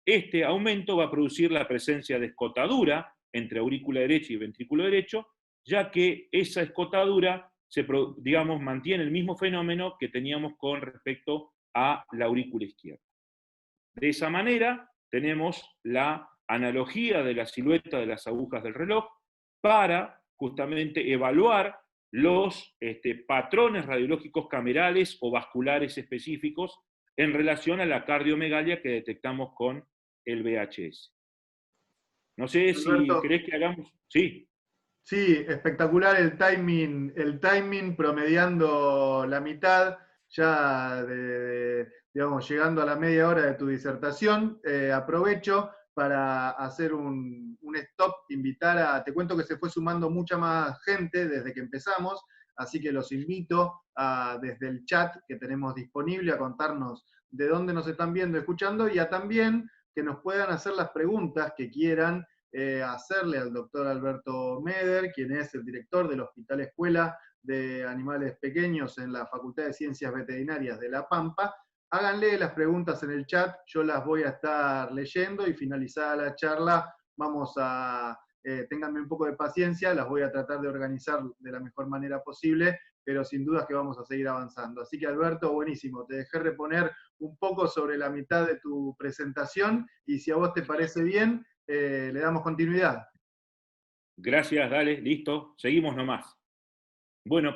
este aumento va a producir la presencia de escotadura entre aurícula derecha y ventrículo derecho, ya que esa escotadura mantiene el mismo fenómeno que teníamos con respecto a la aurícula izquierda. De esa manera, tenemos la analogía de la silueta de las agujas del reloj para justamente evaluar los patrones radiológicos camerales o vasculares específicos en relación a la cardiomegalia que detectamos con el VHS. No sé Alberto, si querés que hagamos... Sí. Sí, espectacular el timing promediando la mitad, ya digamos, llegando a la media hora de tu disertación. Aprovecho para hacer un stop, te cuento que se fue sumando mucha más gente desde que empezamos, así que los invito desde el chat que tenemos disponible a contarnos de dónde nos están viendo, escuchando, y a también que nos puedan hacer las preguntas que quieran hacerle al doctor Alberto Meder, quien es el director del Hospital Escuela de Animales Pequeños en la Facultad de Ciencias Veterinarias de La Pampa. Háganle las preguntas en el chat, yo las voy a estar leyendo y finalizada la charla vamos a, ténganme un poco de paciencia, las voy a tratar de organizar de la mejor manera posible, pero sin dudas que vamos a seguir avanzando. Así que Alberto, buenísimo, te dejé reponer un poco sobre la mitad de tu presentación y si a vos te parece bien, le damos continuidad. Gracias, dale, listo, seguimos nomás. Bueno,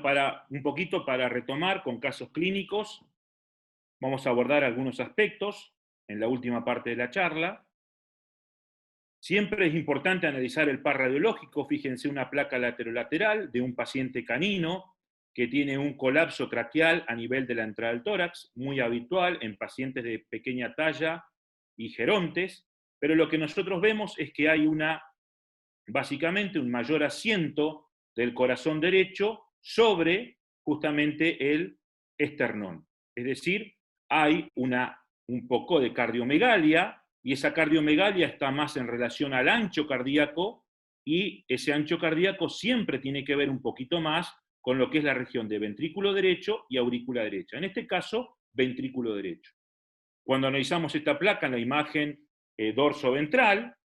un poquito para retomar con casos clínicos, vamos a abordar algunos aspectos en la última parte de la charla. Siempre es importante analizar el par radiológico. Fíjense una placa laterolateral de un paciente canino que tiene un colapso traqueal a nivel de la entrada del tórax, muy habitual en pacientes de pequeña talla y gerontes, pero lo que nosotros vemos es que hay básicamente un mayor asiento del corazón derecho sobre justamente el esternón. Es decir, hay un poco de cardiomegalia, y esa cardiomegalia está más en relación al ancho cardíaco, y ese ancho cardíaco siempre tiene que ver un poquito más con lo que es la región de ventrículo derecho y aurícula derecha. En este caso, ventrículo derecho. Cuando analizamos esta placa en la imagen dorsoventral,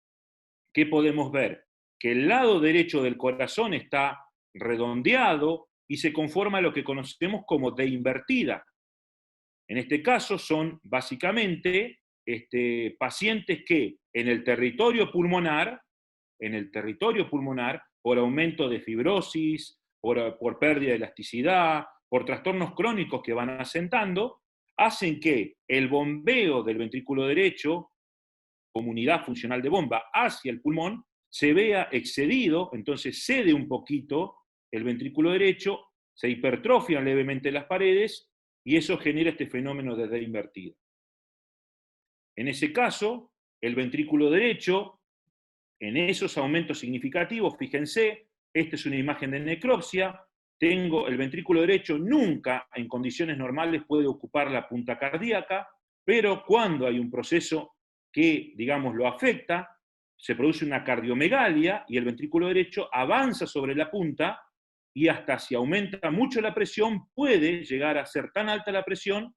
¿qué podemos ver? Que el lado derecho del corazón está redondeado y se conforma lo que conocemos como D invertida. En este caso son básicamente pacientes que en el territorio pulmonar, por aumento de fibrosis, por pérdida de elasticidad, por trastornos crónicos que van asentando, hacen que el bombeo del ventrículo derecho, como unidad funcional de bomba, hacia el pulmón, se vea excedido, entonces cede un poquito el ventrículo derecho, se hipertrofian levemente las paredes, y eso genera este fenómeno de D invertida. En ese caso, el ventrículo derecho, en esos aumentos significativos, fíjense, esta es una imagen de necropsia, tengo el ventrículo derecho, nunca en condiciones normales puede ocupar la punta cardíaca, pero cuando hay un proceso que, digamos, lo afecta, se produce una cardiomegalia y el ventrículo derecho avanza sobre la punta, y hasta si aumenta mucho la presión, puede llegar a ser tan alta la presión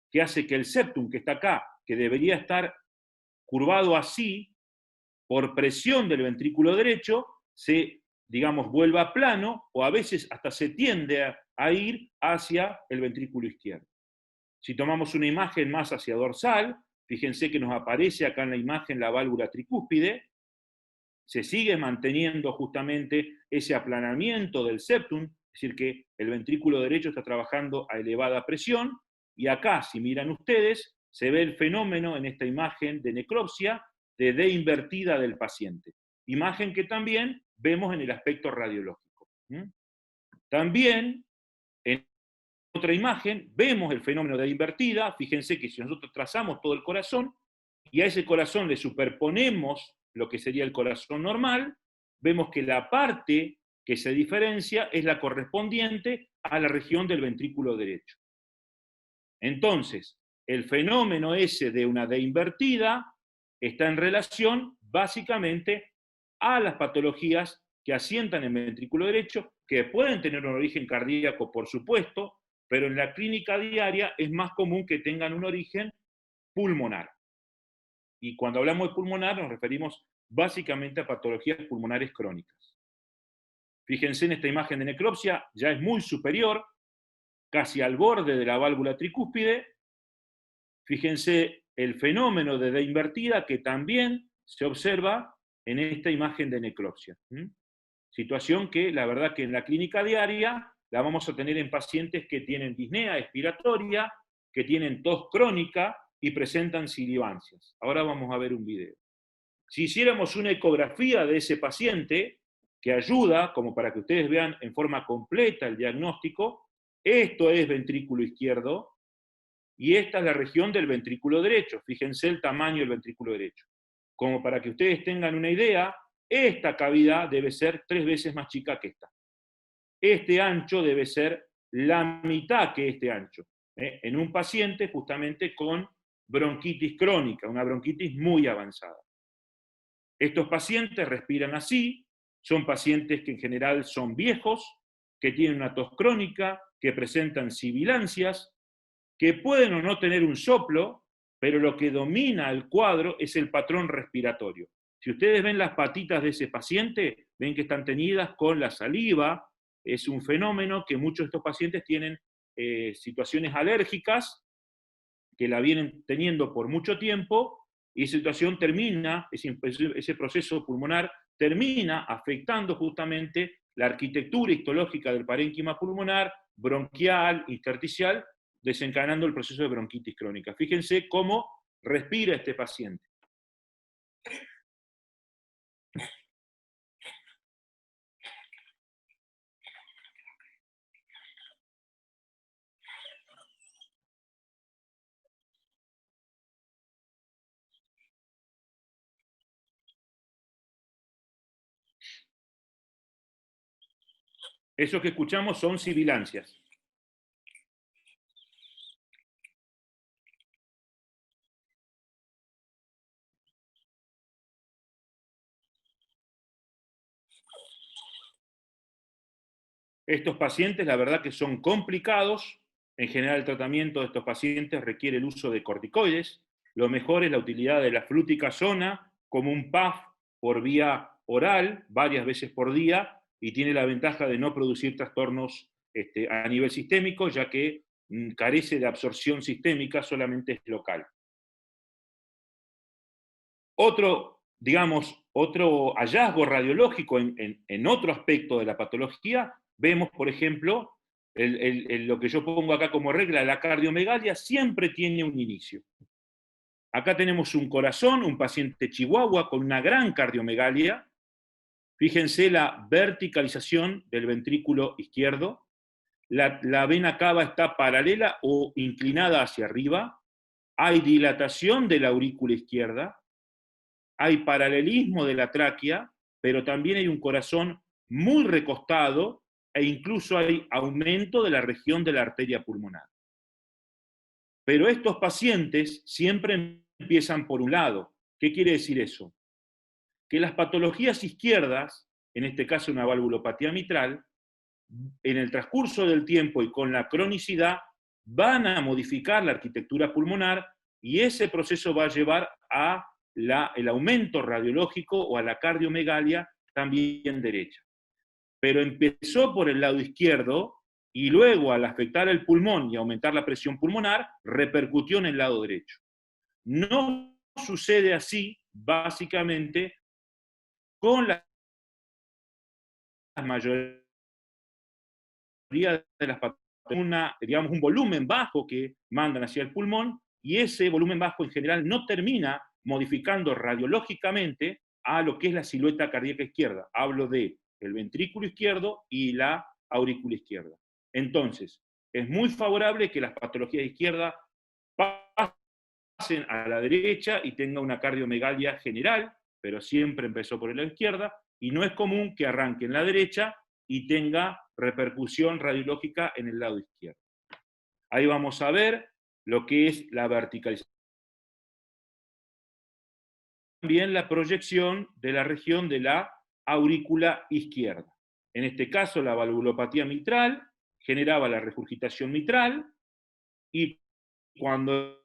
que hace que el septum que está acá, que debería estar curvado así, por presión del ventrículo derecho, se, digamos, vuelva plano, o a veces hasta se tiende a ir hacia el ventrículo izquierdo. Si tomamos una imagen más hacia dorsal, fíjense que nos aparece acá en la imagen la válvula tricúspide, se sigue manteniendo justamente ese aplanamiento del septum, es decir, que el ventrículo derecho está trabajando a elevada presión, y acá, si miran ustedes, se ve el fenómeno en esta imagen de necropsia, de D invertida del paciente. Imagen que también vemos en el aspecto radiológico. También, en otra imagen, vemos el fenómeno de D invertida. Fíjense que si nosotros trazamos todo el corazón, y a ese corazón le superponemos lo que sería el corazón normal, vemos que la parte que se diferencia es la correspondiente a la región del ventrículo derecho. Entonces, el fenómeno ese de una D invertida está en relación básicamente a las patologías que asientan el ventrículo derecho, que pueden tener un origen cardíaco, por supuesto, pero en la clínica diaria es más común que tengan un origen pulmonar. Y cuando hablamos de pulmonar nos referimos básicamente a patologías pulmonares crónicas. Fíjense en esta imagen de necropsia, ya es muy superior, casi al borde de la válvula tricúspide. Fíjense el fenómeno de D invertida que también se observa en esta imagen de necropsia. Situación que la verdad que en la clínica diaria la vamos a tener en pacientes que tienen disnea expiratoria, que tienen tos crónica y presentan sibilancias. Ahora vamos a ver un video. Si hiciéramos una ecografía de ese paciente, que ayuda como para que ustedes vean en forma completa el diagnóstico, esto es ventrículo izquierdo, y esta es la región del ventrículo derecho. Fíjense el tamaño del ventrículo derecho. Como para que ustedes tengan una idea, esta cavidad debe ser 3 veces más chica que esta. Este ancho debe ser la mitad que este ancho, en un paciente justamente con bronquitis crónica, una bronquitis muy avanzada. Estos pacientes respiran así, son pacientes que en general son viejos, que tienen una tos crónica, que presentan sibilancias, que pueden o no tener un soplo, pero lo que domina el cuadro es el patrón respiratorio. Si ustedes ven las patitas de ese paciente, ven que están teñidas con la saliva. Es un fenómeno que muchos de estos pacientes tienen situaciones alérgicas, que la vienen teniendo por mucho tiempo, y esa situación termina, ese proceso pulmonar termina afectando justamente la arquitectura histológica del parénquima pulmonar, bronquial, intersticial, desencadenando el proceso de bronquitis crónica. Fíjense cómo respira este paciente. Eso que escuchamos son sibilancias. Estos pacientes, la verdad que son complicados. En general, el tratamiento de estos pacientes requiere el uso de corticoides. Lo mejor es la utilidad de la fluticasona como un PAF por vía oral, varias veces por día, y tiene la ventaja de no producir trastornos a nivel sistémico, ya que carece de absorción sistémica, solamente es local. Otro hallazgo radiológico en otro aspecto de la patología, vemos, por ejemplo, lo que yo pongo acá como regla, la cardiomegalia siempre tiene un inicio. Acá tenemos un corazón, un paciente chihuahua con una gran cardiomegalia. Fíjense la verticalización del ventrículo izquierdo. La vena cava está paralela o inclinada hacia arriba. Hay dilatación de la aurícula izquierda. Hay paralelismo de la tráquea, pero también hay un corazón muy recostado e incluso hay aumento de la región de la arteria pulmonar. Pero estos pacientes siempre empiezan por un lado. ¿Qué quiere decir eso? Que las patologías izquierdas, en este caso una valvulopatía mitral, en el transcurso del tiempo y con la cronicidad, van a modificar la arquitectura pulmonar y ese proceso va a llevar a el aumento radiológico o a la cardiomegalia también derecha. Pero empezó por el lado izquierdo y luego al afectar el pulmón y aumentar la presión pulmonar, repercutió en el lado derecho. No sucede así, básicamente, con la mayoría de las patologías, digamos, un volumen bajo que mandan hacia el pulmón, y ese volumen bajo en general no termina modificando radiológicamente a lo que es la silueta cardíaca izquierda. Hablo de el ventrículo izquierdo y la aurícula izquierda. Entonces, es muy favorable que las patologías izquierdas pasen a la derecha y tenga una cardiomegalia general, pero siempre empezó por la izquierda, y no es común que arranque en la derecha y tenga repercusión radiológica en el lado izquierdo. Ahí vamos a ver lo que es la verticalización. También la proyección de la región de la aurícula izquierda. En este caso, la valvulopatía mitral generaba la regurgitación mitral, y cuando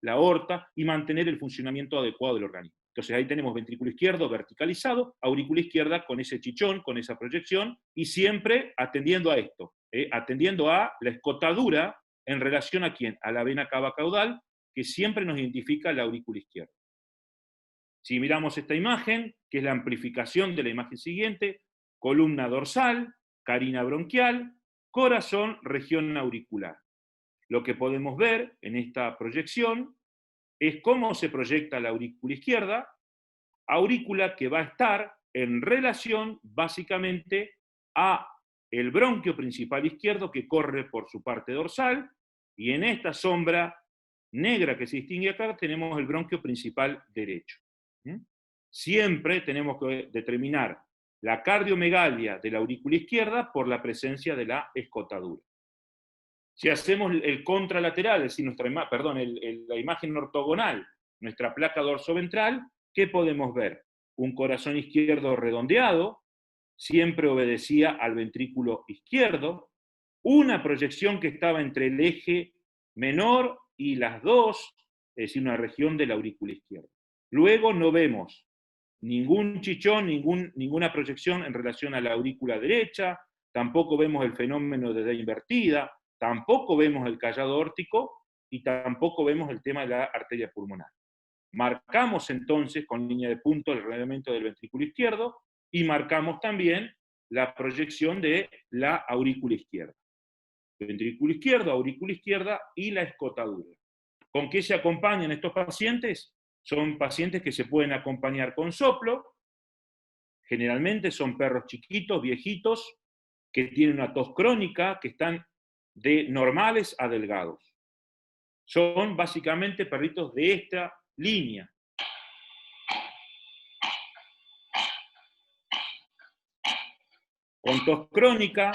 la aorta y mantener el funcionamiento adecuado del organismo. Entonces ahí tenemos ventrículo izquierdo verticalizado, aurícula izquierda con ese chichón, con esa proyección, y siempre atendiendo a esto, atendiendo a la escotadura en relación a ¿quién? A la vena cava caudal, que siempre nos identifica la aurícula izquierda. Si miramos esta imagen, que es la amplificación de la imagen siguiente, columna dorsal, carina bronquial, corazón, región auricular. Lo que podemos ver en esta proyección es cómo se proyecta la aurícula izquierda, aurícula que va a estar en relación básicamente a el bronquio principal izquierdo que corre por su parte dorsal, y en esta sombra negra que se distingue acá tenemos el bronquio principal derecho. Siempre tenemos que determinar la cardiomegalia de la aurícula izquierda por la presencia de la escotadura. Si hacemos el contralateral, es decir, la imagen ortogonal, nuestra placa dorsoventral, ¿qué podemos ver? Un corazón izquierdo redondeado, siempre obedecía al ventrículo izquierdo, una proyección que estaba entre el eje menor y las dos, es decir, una región de la aurícula izquierda. Luego no vemos ningún chichón, ninguna proyección en relación a la aurícula derecha, tampoco vemos el fenómeno de D invertida, tampoco vemos el callado aórtico y tampoco vemos el tema de la arteria pulmonar. Marcamos entonces con línea de punto el rodeamiento del ventrículo izquierdo y marcamos también la proyección de la aurícula izquierda. Ventrículo izquierdo, aurícula izquierda y la escotadura. ¿Con qué se acompañan estos pacientes? Son pacientes que se pueden acompañar con soplo, generalmente son perros chiquitos, viejitos, que tienen una tos crónica, que están de normales a delgados. Son básicamente perritos de esta línea. Con tos crónica,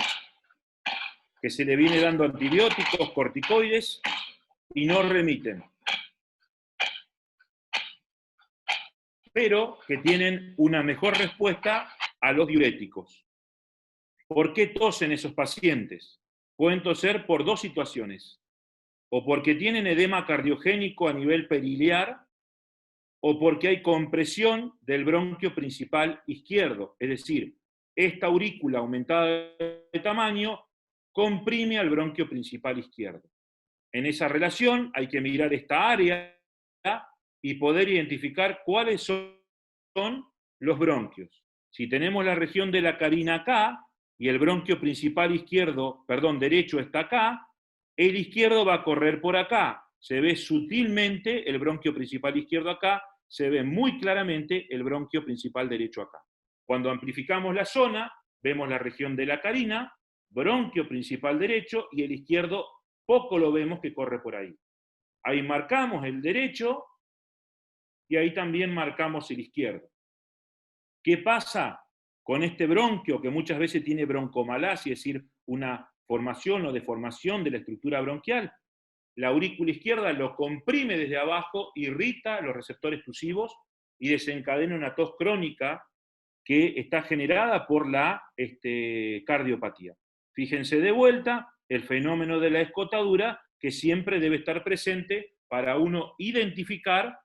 que se le viene dando antibióticos, corticoides, y no remiten. Pero que tienen una mejor respuesta a los diuréticos. ¿Por qué tosen esos pacientes? Pueden toser por dos situaciones, o porque tienen edema cardiogénico a nivel periliar, o porque hay compresión del bronquio principal izquierdo, es decir, esta aurícula aumentada de tamaño comprime al bronquio principal izquierdo. En esa relación hay que mirar esta área y poder identificar cuáles son los bronquios. Si tenemos la región de la carina acá, y el bronquio principal derecho está acá, el izquierdo va a correr por acá. Se ve sutilmente el bronquio principal izquierdo acá, se ve muy claramente el bronquio principal derecho acá. Cuando amplificamos la zona, vemos la región de la carina, bronquio principal derecho, y el izquierdo poco lo vemos que corre por ahí. Ahí marcamos el derecho, y ahí también marcamos el izquierdo. ¿Qué pasa con este bronquio que muchas veces tiene broncomalacia, es decir, una formación o deformación de la estructura bronquial? La aurícula izquierda lo comprime desde abajo, irrita los receptores tusivos y desencadena una tos crónica que está generada por la cardiopatía. Fíjense de vuelta el fenómeno de la escotadura, que siempre debe estar presente para uno identificar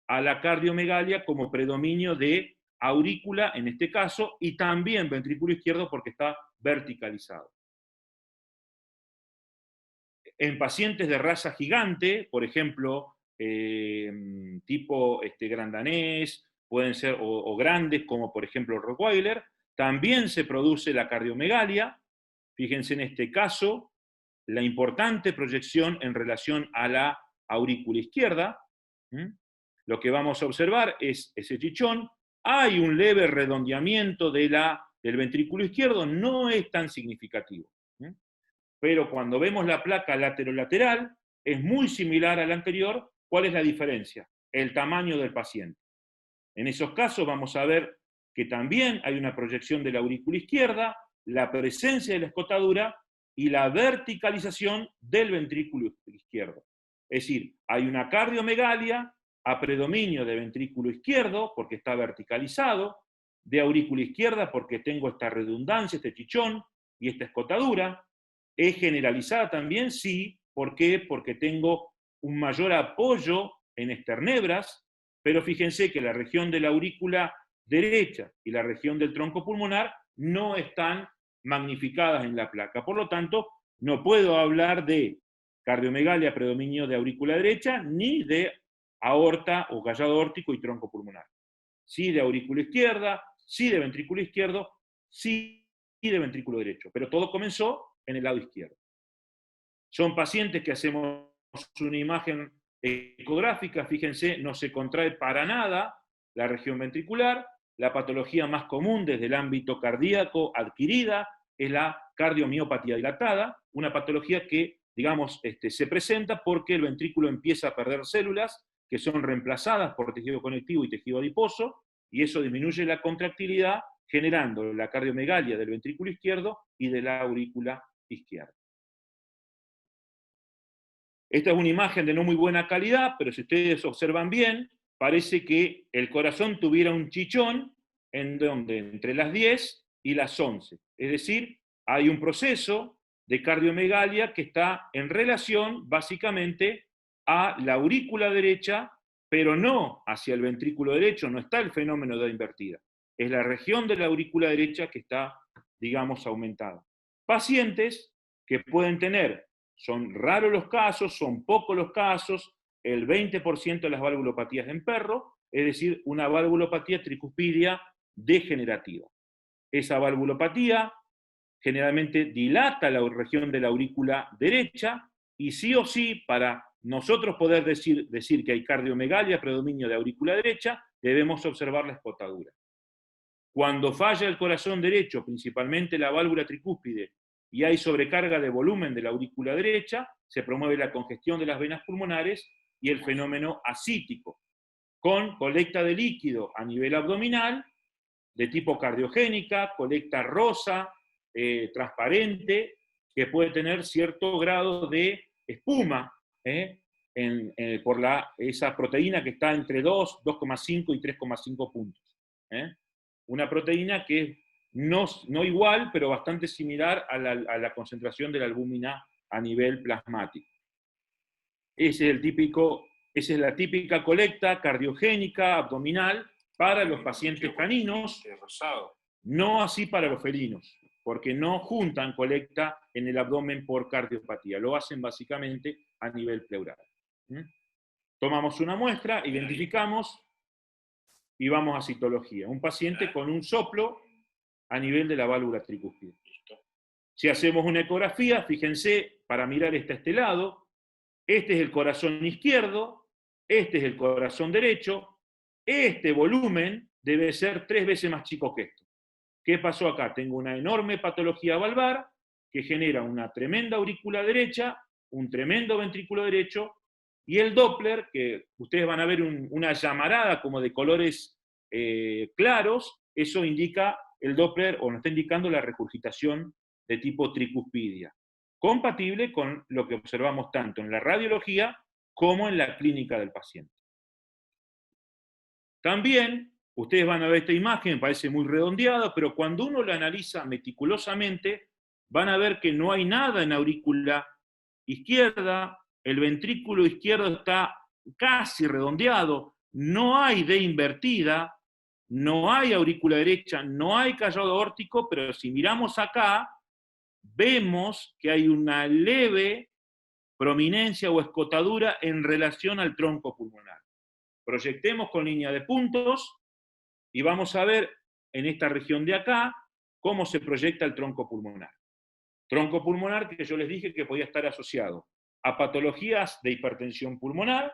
a la cardiomegalia como predominio de aurícula, en este caso, y también ventrículo izquierdo porque está verticalizado. En pacientes de raza gigante, por ejemplo, tipo gran danés, pueden ser o grandes como por ejemplo Rottweiler, también se produce la cardiomegalia. Fíjense en este caso la importante proyección en relación a la aurícula izquierda. Lo que vamos a observar es ese chichón. Hay un leve redondeamiento del ventrículo izquierdo, no es tan significativo. Pero cuando vemos la placa laterolateral, es muy similar a la anterior. ¿Cuál es la diferencia? El tamaño del paciente. En esos casos vamos a ver que también hay una proyección de la aurícula izquierda, la presencia de la escotadura y la verticalización del ventrículo izquierdo. Es decir, hay una cardiomegalia a predominio de ventrículo izquierdo, porque está verticalizado, de aurícula izquierda, porque tengo esta redundancia, este chichón y esta escotadura. ¿Es generalizada también? Sí. ¿Por qué? Porque tengo un mayor apoyo en esternebras, pero fíjense que la región de la aurícula derecha y la región del tronco pulmonar no están magnificadas en la placa. Por lo tanto, no puedo hablar de cardiomegalia a predominio de aurícula derecha, ni de aorta o callado aórtico y tronco pulmonar. Sí de aurícula izquierda, sí de ventrículo izquierdo, sí de ventrículo derecho, pero todo comenzó en el lado izquierdo. Son pacientes que hacemos una imagen ecográfica, fíjense, no se contrae para nada la región ventricular. La patología más común desde el ámbito cardíaco adquirida es la cardiomiopatía dilatada, una patología que, digamos, se presenta porque el ventrículo empieza a perder células que son reemplazadas por tejido conectivo y tejido adiposo, y eso disminuye la contractilidad, generando la cardiomegalia del ventrículo izquierdo y de la aurícula izquierda. Esta es una imagen de no muy buena calidad, pero si ustedes observan bien, parece que el corazón tuviera un chichón en donde entre las 10 y las 11. Es decir, hay un proceso de cardiomegalia que está en relación básicamente a la aurícula derecha, pero no hacia el ventrículo derecho, no está el fenómeno de invertida. Es la región de la aurícula derecha que está, digamos, aumentada. Pacientes que pueden tener, son raros los casos, son pocos los casos, el 20% de las valvulopatías en perro, es decir, una valvulopatía tricuspidia degenerativa. Esa valvulopatía generalmente dilata la región de la aurícula derecha y sí o sí, para nosotros poder decir que hay cardiomegalia, predominio de aurícula derecha, debemos observar la escotadura. Cuando falla el corazón derecho, principalmente la válvula tricúspide, y hay sobrecarga de volumen de la aurícula derecha, se promueve la congestión de las venas pulmonares y el fenómeno ascítico, con colecta de líquido a nivel abdominal, de tipo cardiogénica, colecta rosa, transparente, que puede tener cierto grado de espuma por esa proteína que está entre 2, 2,5 y 3,5 puntos. Una proteína que es no igual, pero bastante similar a la concentración de la albúmina a nivel plasmático. Esa es la típica colecta cardiogénica abdominal para los pacientes caninos, no así para los felinos, porque no juntan colecta en el abdomen por cardiopatía, lo hacen básicamente a nivel pleural. Tomamos una muestra, identificamos y vamos a citología. Un paciente con un soplo a nivel de la válvula tricúspide. Si hacemos una ecografía, fíjense, para mirar este lado, este es el corazón izquierdo, este es el corazón derecho, este volumen debe ser 3 veces más chico que esto. ¿Qué pasó acá? Tengo una enorme patología valvar que genera una tremenda aurícula derecha, un tremendo ventrículo derecho, y el Doppler, que ustedes van a ver una llamarada como de colores claros, eso indica el Doppler, o nos está indicando la regurgitación de tipo tricuspidia, compatible con lo que observamos tanto en la radiología como en la clínica del paciente. También Ustedes van a ver esta imagen, me parece muy redondeada, pero cuando uno la analiza meticulosamente, van a ver que no hay nada en aurícula izquierda, el ventrículo izquierdo está casi redondeado, no hay D invertida, no hay aurícula derecha, no hay callado aórtico, pero si miramos acá, vemos que hay una leve prominencia o escotadura en relación al tronco pulmonar. Proyectemos con línea de puntos y vamos a ver en esta región de acá cómo se proyecta el tronco pulmonar. Tronco pulmonar que yo les dije que podía estar asociado a patologías de hipertensión pulmonar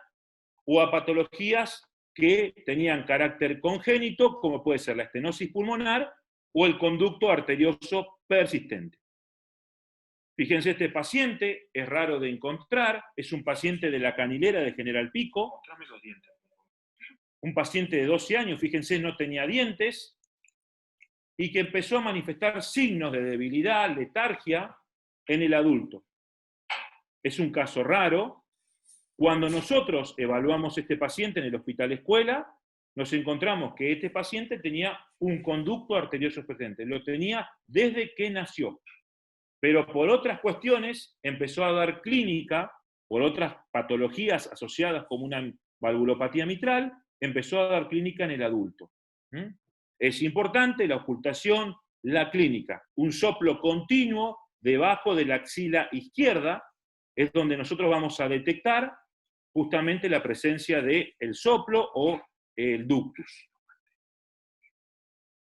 o a patologías que tenían carácter congénito, como puede ser la estenosis pulmonar o el conducto arterioso persistente. Fíjense, este paciente es raro de encontrar, es un paciente de la Canilera de General Pico, un paciente de 12 años, fíjense, no tenía dientes, y que empezó a manifestar signos de debilidad, letargia, en el adulto. Es un caso raro. Cuando nosotros evaluamos este paciente en el hospital escuela, nos encontramos que este paciente tenía un conducto arterioso persistente, lo tenía desde que nació. Pero por otras cuestiones empezó a dar clínica, por otras patologías asociadas como una valvulopatía mitral, empezó a dar clínica en el adulto. Es importante la ocultación, la clínica. Un soplo continuo debajo de la axila izquierda es donde nosotros vamos a detectar justamente la presencia del soplo o el ductus.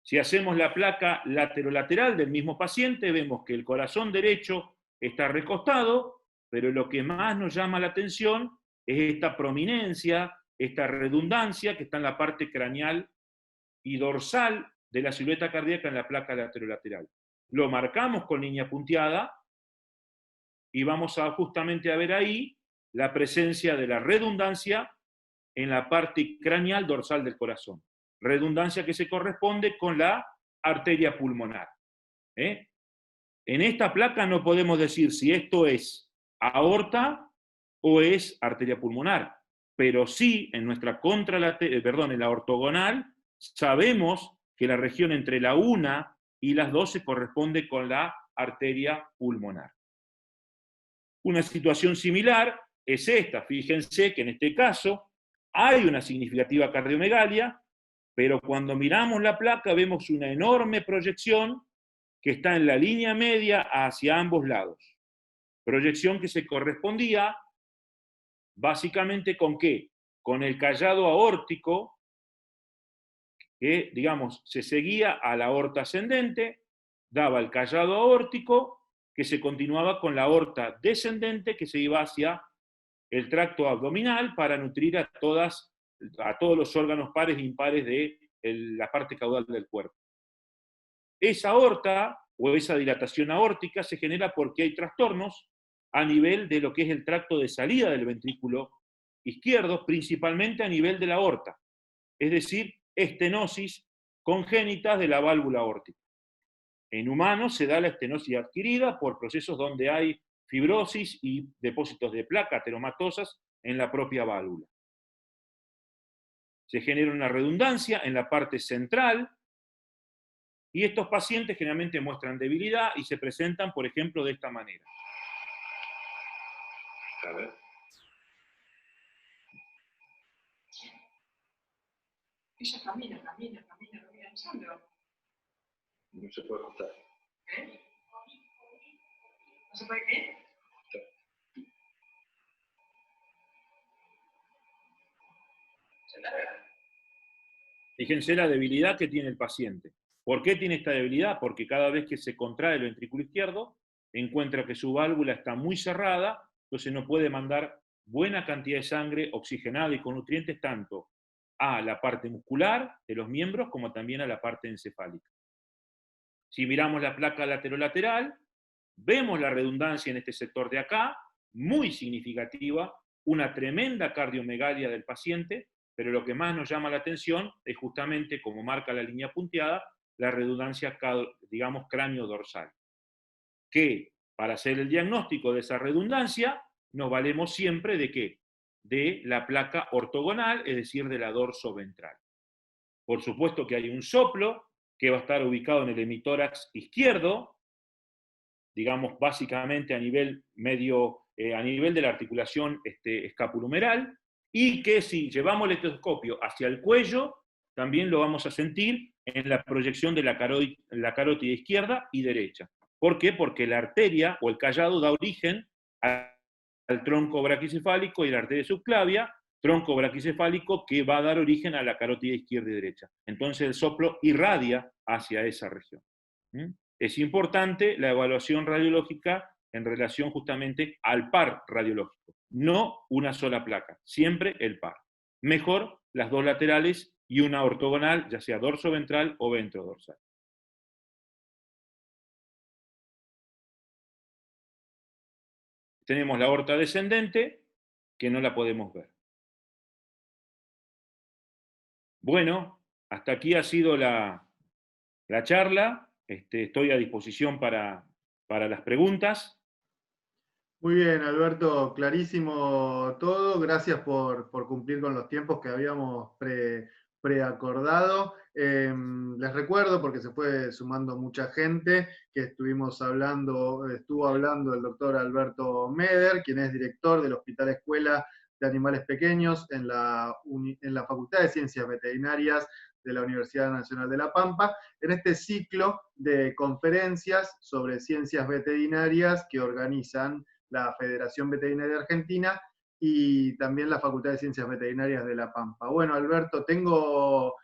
Si hacemos la placa laterolateral del mismo paciente, vemos que el corazón derecho está recostado, pero lo que más nos llama la atención es esta prominencia, esta redundancia que está en la parte craneal y dorsal de la silueta cardíaca en la placa laterolateral. Lo marcamos con línea punteada y vamos a justamente a ver ahí la presencia de la redundancia en la parte craneal dorsal del corazón. Redundancia que se corresponde con la arteria pulmonar. En esta placa no podemos decir si esto es aorta o es arteria pulmonar, pero sí en nuestra en la ortogonal sabemos que la región entre la 1 y las 2 se corresponde con la arteria pulmonar. Una situación similar es esta. Fíjense que en este caso hay una significativa cardiomegalia, pero cuando miramos la placa vemos una enorme proyección que está en la línea media hacia ambos lados. Proyección que se correspondía básicamente ¿con qué? Con el callado aórtico que, digamos, se seguía a la aorta ascendente, daba el callado aórtico que se continuaba con la aorta descendente que se iba hacia el tracto abdominal para nutrir a todos los órganos pares e impares de la parte caudal del cuerpo. Esa aorta o esa dilatación aórtica se genera porque hay trastornos a nivel de lo que es el tracto de salida del ventrículo izquierdo, principalmente a nivel de la aorta, es decir, estenosis congénitas de la válvula aórtica. En humanos se da la estenosis adquirida por procesos donde hay fibrosis y depósitos de placa ateromatosas en la propia válvula. Se genera una redundancia en la parte central y estos pacientes generalmente muestran debilidad y se presentan, por ejemplo, de esta manera. A ver. Ella camina, Sandro. No se puede ajustar. ¿Eh? ¿No se puede qué? Se larga. Fíjense la debilidad que tiene el paciente. ¿Por qué tiene esta debilidad? Porque cada vez que se contrae el ventrículo izquierdo, encuentra que su válvula está muy cerrada, entonces no puede mandar buena cantidad de sangre oxigenada y con nutrientes tanto a la parte muscular de los miembros como también a la parte encefálica. Si miramos la placa laterolateral, vemos la redundancia en este sector de acá, muy significativa, una tremenda cardiomegalia del paciente, pero lo que más nos llama la atención es justamente, como marca la línea punteada, la redundancia, digamos, cráneo-dorsal. Que para hacer el diagnóstico de esa redundancia, nos valemos siempre ¿de qué? De la placa ortogonal, es decir, de la dorso ventral. Por supuesto que hay un soplo que va a estar ubicado en el hemitórax izquierdo, digamos básicamente a nivel medio, a nivel de la articulación escapulohumeral, y que si llevamos el estetoscopio hacia el cuello, también lo vamos a sentir en la proyección de la carótida izquierda y derecha. ¿Por qué? Porque la arteria o el callado da origen al tronco braquicefálico y la arteria subclavia, tronco braquicefálico que va a dar origen a la carótida izquierda y derecha. Entonces el soplo irradia hacia esa región. Es importante la evaluación radiológica en relación justamente al par radiológico, no una sola placa, siempre el par. Mejor las dos laterales y una ortogonal, ya sea dorsoventral o ventrodorsal. Tenemos la aorta descendente, que no la podemos ver. Bueno, hasta aquí ha sido la charla. Estoy a disposición para las preguntas. Muy bien, Alberto, clarísimo todo. Gracias por cumplir con los tiempos que habíamos preacordado. Les recuerdo, porque se fue sumando mucha gente, que estuvo hablando el doctor Alberto Meder, quien es director del Hospital Escuela de Animales Pequeños en la Facultad de Ciencias Veterinarias de la Universidad Nacional de La Pampa, en este ciclo de conferencias sobre ciencias veterinarias que organizan la Federación Veterinaria Argentina y también la Facultad de Ciencias Veterinarias de La Pampa. Bueno, Alberto, tengo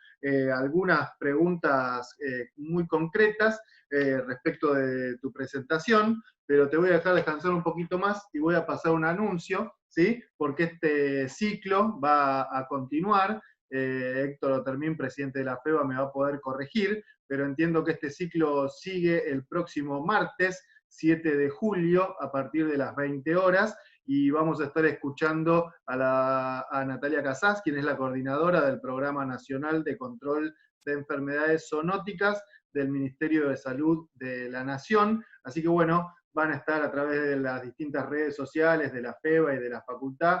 algunas preguntas muy concretas respecto de tu presentación, pero te voy a dejar descansar un poquito más y voy a pasar un anuncio, ¿sí? Porque este ciclo va a continuar. Héctor Otermín, presidente de la FEVA, me va a poder corregir, pero entiendo que este ciclo sigue el próximo martes, 7 de julio, a partir de las 20 horas, y vamos a estar escuchando a Natalia Casás, quien es la coordinadora del Programa Nacional de Control de Enfermedades Zoonóticas del Ministerio de Salud de la Nación. Así que bueno, van a estar a través de las distintas redes sociales de la FEVA y de la facultad,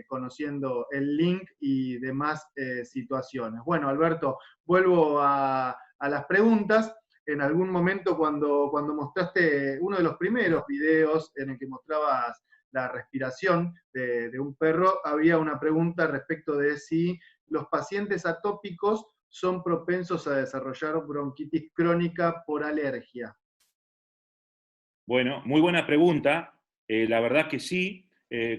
conociendo el link y demás situaciones. Bueno, Alberto, vuelvo a las preguntas. En algún momento cuando mostraste uno de los primeros videos en el que mostrabas la respiración de un perro, había una pregunta respecto de si los pacientes atópicos son propensos a desarrollar bronquitis crónica por alergia. Bueno, muy buena pregunta. La verdad que sí.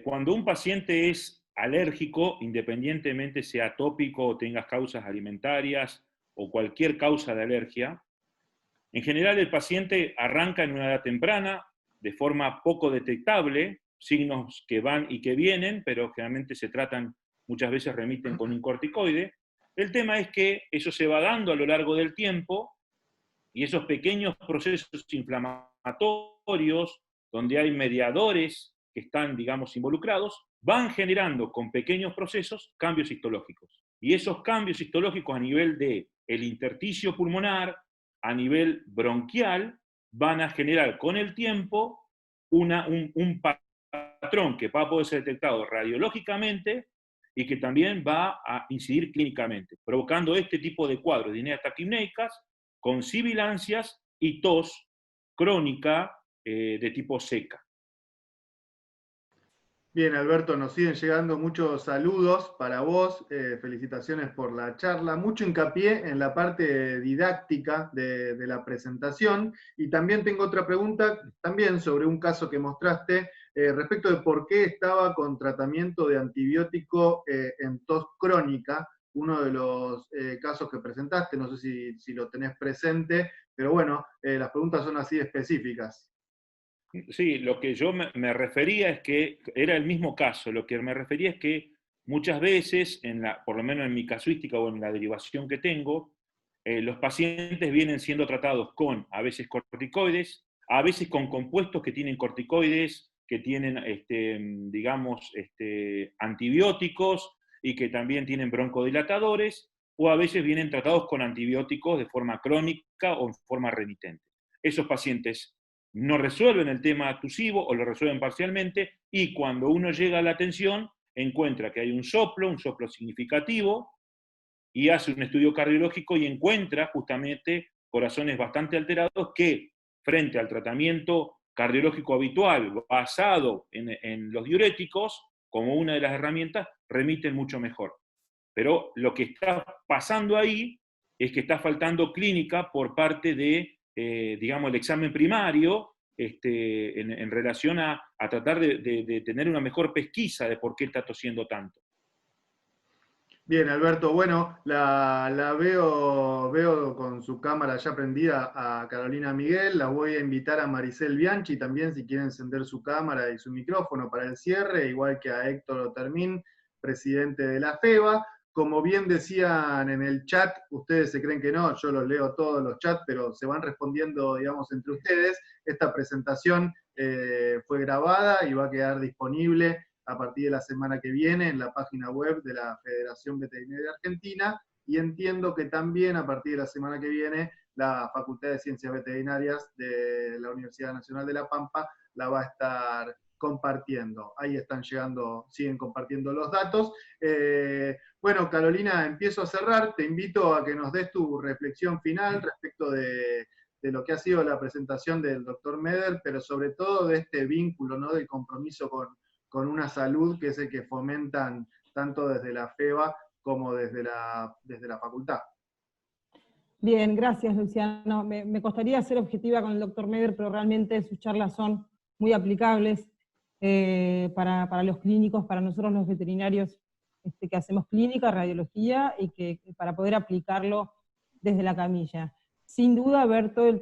Cuando un paciente es alérgico, independientemente sea atópico o tenga causas alimentarias o cualquier causa de alergia, en general el paciente arranca en una edad temprana, de forma poco detectable, signos que van y que vienen, pero generalmente se tratan, muchas veces remiten con un corticoide. El tema es que eso se va dando a lo largo del tiempo y esos pequeños procesos inflamatorios, donde hay mediadores que están, digamos, involucrados, van generando con pequeños procesos cambios histológicos. Y esos cambios histológicos a nivel del intersticio pulmonar, a nivel bronquial, van a generar con el tiempo un patrón que va a poder ser detectado radiológicamente y que también va a incidir clínicamente, provocando este tipo de cuadros de disneas taquipneicas con sibilancias y tos crónica de tipo seca. Bien, Alberto, nos siguen llegando muchos saludos para vos, felicitaciones por la charla, mucho hincapié en la parte didáctica de la presentación, y también tengo otra pregunta, también sobre un caso que mostraste, respecto de por qué estaba con tratamiento de antibiótico en tos crónica, uno de los casos que presentaste, no sé si lo tenés presente, pero bueno, las preguntas son así específicas. Sí, lo que yo me refería es que era el mismo caso, lo que me refería es que muchas veces, por lo menos en mi casuística o en la derivación que tengo, los pacientes vienen siendo tratados con a veces corticoides, a veces con compuestos que tienen corticoides, que tienen, digamos, antibióticos y que también tienen broncodilatadores, o a veces vienen tratados con antibióticos de forma crónica o en forma remitente. Esos pacientes no resuelven el tema tusivo o lo resuelven parcialmente, y cuando uno llega a la atención encuentra que hay un soplo significativo, y hace un estudio cardiológico y encuentra justamente corazones bastante alterados que, frente al tratamiento cardiológico habitual basado en los diuréticos, como una de las herramientas, remiten mucho mejor. Pero lo que está pasando ahí es que está faltando clínica por parte de, digamos, el examen primario, en relación a tratar de tener una mejor pesquisa de por qué está tosiendo tanto. Bien, Alberto, bueno, la veo con su cámara ya prendida a Carolina Miguel, la voy a invitar a Maricel Bianchi también, si quiere encender su cámara y su micrófono para el cierre, igual que a Héctor Otermín, presidente de la FEBA. Como bien decían en el chat, ustedes se creen que no, yo los leo todos los chats, pero se van respondiendo, digamos, entre ustedes. Esta presentación fue grabada y va a quedar disponible a partir de la semana que viene en la página web de la Federación Veterinaria Argentina, y entiendo que también a partir de la semana que viene la Facultad de Ciencias Veterinarias de la Universidad Nacional de La Pampa la va a estar compartiendo. Ahí están llegando, siguen compartiendo los datos. Bueno, Carolina, empiezo a cerrar. Te invito a que nos des tu reflexión final respecto de lo que ha sido la presentación del doctor Meder, pero sobre todo de este vínculo, ¿no?, del compromiso con una salud que es el que fomentan tanto desde la FEBA como desde la facultad. Bien, gracias, Luciano. Me costaría ser objetiva con el doctor Meder, pero realmente sus charlas son muy aplicables para los clínicos, para nosotros los veterinarios que hacemos clínica, radiología, y que para poder aplicarlo desde la camilla. Sin duda, ver todos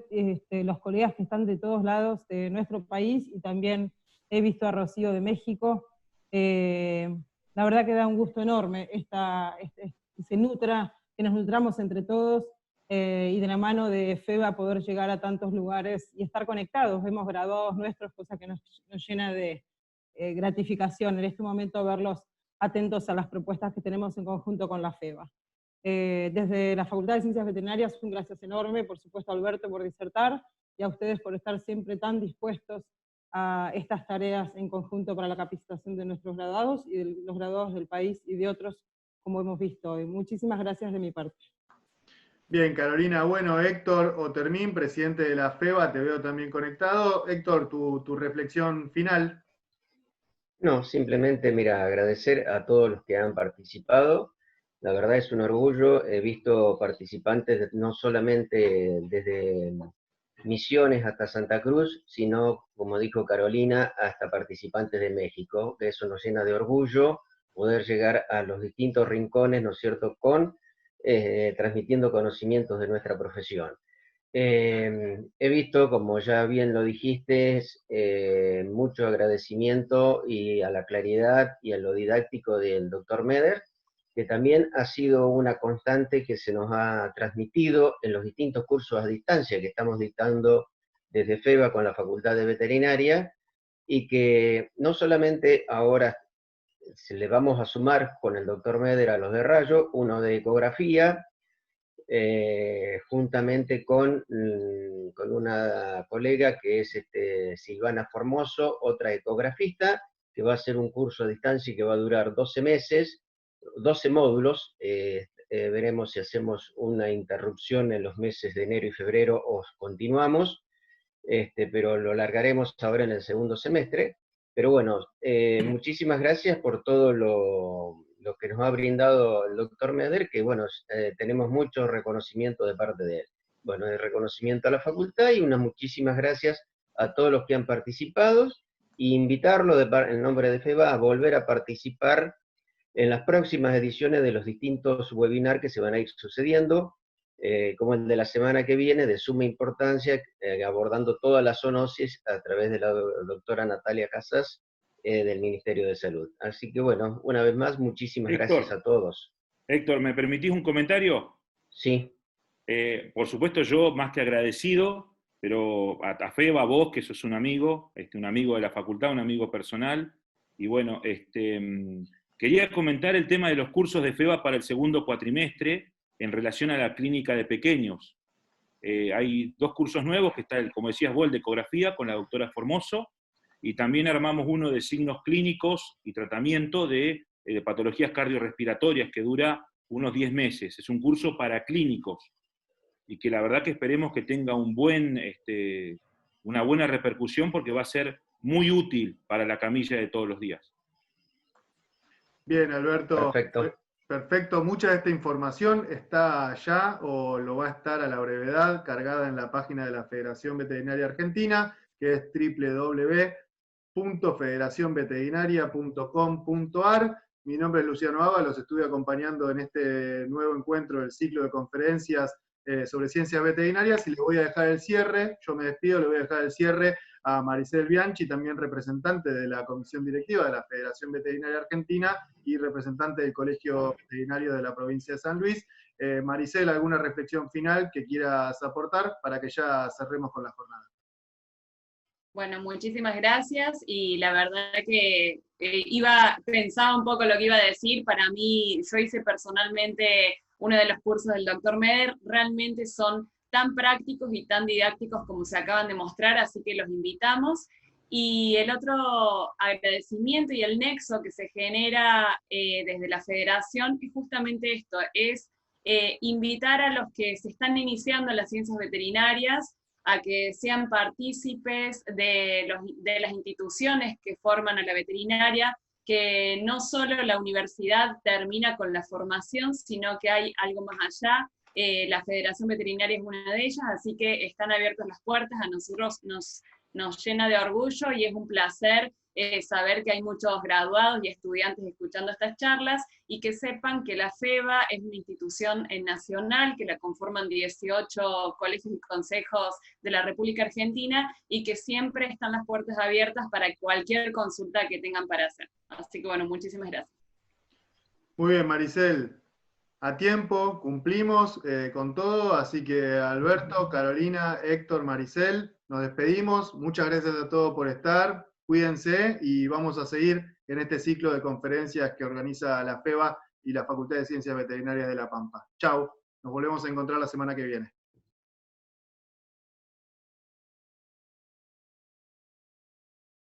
los colegas que están de todos lados de nuestro país, y también he visto a Rocío de México, la verdad que da un gusto enorme que nos nutramos entre todos, y de la mano de FEBA poder llegar a tantos lugares y estar conectados. Vemos graduados nuestros, cosa que nos llena de gratificación en este momento verlos atentos a las propuestas que tenemos en conjunto con la FEBA. Desde la Facultad de Ciencias Veterinarias, un gracias enorme, por supuesto a Alberto por disertar, y a ustedes por estar siempre tan dispuestos a estas tareas en conjunto para la capacitación de nuestros graduados y de los graduados del país y de otros, como hemos visto hoy. Muchísimas gracias de mi parte. Bien, Carolina. Bueno, Héctor Otermín, presidente de la FEBA, te veo también conectado. Héctor, tu reflexión final. No, simplemente, mira, agradecer a todos los que han participado. La verdad es un orgullo. He visto participantes no solamente desde Misiones hasta Santa Cruz, sino, como dijo Carolina, hasta participantes de México, que eso nos llena de orgullo, poder llegar a los distintos rincones, ¿no es cierto?, transmitiendo conocimientos de nuestra profesión. He visto, como ya bien lo dijiste, mucho agradecimiento y a la claridad y a lo didáctico del doctor Meder, que también ha sido una constante que se nos ha transmitido en los distintos cursos a distancia que estamos dictando desde FEBA con la Facultad de Veterinaria, y que no solamente ahora se le vamos a sumar con el doctor Meder a los de rayo, uno de ecografía, juntamente con una colega que es Silvana Formoso, otra ecografista, que va a hacer un curso a distancia y que va a durar 12 meses, 12 módulos. Veremos si hacemos una interrupción en los meses de enero y febrero o continuamos, pero lo largaremos ahora en el segundo semestre. Pero bueno, muchísimas gracias por todo lo que nos ha brindado el doctor Meder, que bueno, tenemos mucho reconocimiento de parte de él. Bueno, de reconocimiento a la facultad, y unas muchísimas gracias a todos los que han participado, e invitarlo en nombre de FEBA a volver a participar en las próximas ediciones de los distintos webinars que se van a ir sucediendo, como el de la semana que viene, de suma importancia, abordando toda la zoonosis a través de la doctora Natalia Casas, del Ministerio de Salud. Así que bueno, una vez más, muchísimas gracias a todos. Héctor, ¿me permitís un comentario? Sí. Por supuesto, yo más que agradecido, pero a FEBA, a vos, que sos un amigo de la facultad, un amigo personal, y bueno, quería comentar el tema de los cursos de FEBA para el segundo cuatrimestre en relación a la clínica de pequeños. Hay 2 cursos nuevos, que está, como decías vos, el de ecografía con la doctora Formoso, y también armamos uno de signos clínicos y tratamiento de patologías cardiorrespiratorias, que dura unos 10 meses. Es un curso para clínicos y que la verdad que esperemos que tenga una buena repercusión porque va a ser muy útil para la camilla de todos los días. Bien, Alberto. Perfecto. Perfecto. Mucha de esta información está ya o lo va a estar a la brevedad cargada en la página de la Federación Veterinaria Argentina, que es www.federacionveterinaria.com.ar. Mi nombre es Luciano Aba, los estuve acompañando en este nuevo encuentro del ciclo de conferencias sobre ciencias veterinarias y les voy a dejar el cierre, yo me despido, le voy a dejar el cierre a Maricel Bianchi, también representante de la Comisión Directiva de la Federación Veterinaria Argentina y representante del Colegio Veterinario de la provincia de San Luis. Maricel, ¿alguna reflexión final que quieras aportar para que ya cerremos con la jornada? Bueno, muchísimas gracias y la verdad que pensaba un poco lo que iba a decir. Para mí, yo hice personalmente uno de los cursos del Dr. Meder, realmente son tan prácticos y tan didácticos como se acaban de mostrar, así que los invitamos. Y el otro agradecimiento y el nexo que se genera desde la federación es justamente esto, es invitar a los que se están iniciando en las ciencias veterinarias a que sean partícipes de las instituciones que forman a la veterinaria, que no solo la universidad termina con la formación, sino que hay algo más allá. La Federación Veterinaria es una de ellas, así que están abiertas las puertas, a nosotros nos llena de orgullo y es un placer saber que hay muchos graduados y estudiantes escuchando estas charlas y que sepan que la FEVA es una institución nacional, que la conforman 18 colegios y consejos de la República Argentina y que siempre están las puertas abiertas para cualquier consulta que tengan para hacer. Así que bueno, muchísimas gracias. Muy bien, Maricel. A tiempo, cumplimos con todo, así que Alberto, Carolina, Héctor, Maricel, nos despedimos. Muchas gracias a todos por estar. Cuídense y vamos a seguir en este ciclo de conferencias que organiza la FEVA y la Facultad de Ciencias Veterinarias de La Pampa. Chau, nos volvemos a encontrar la semana que viene.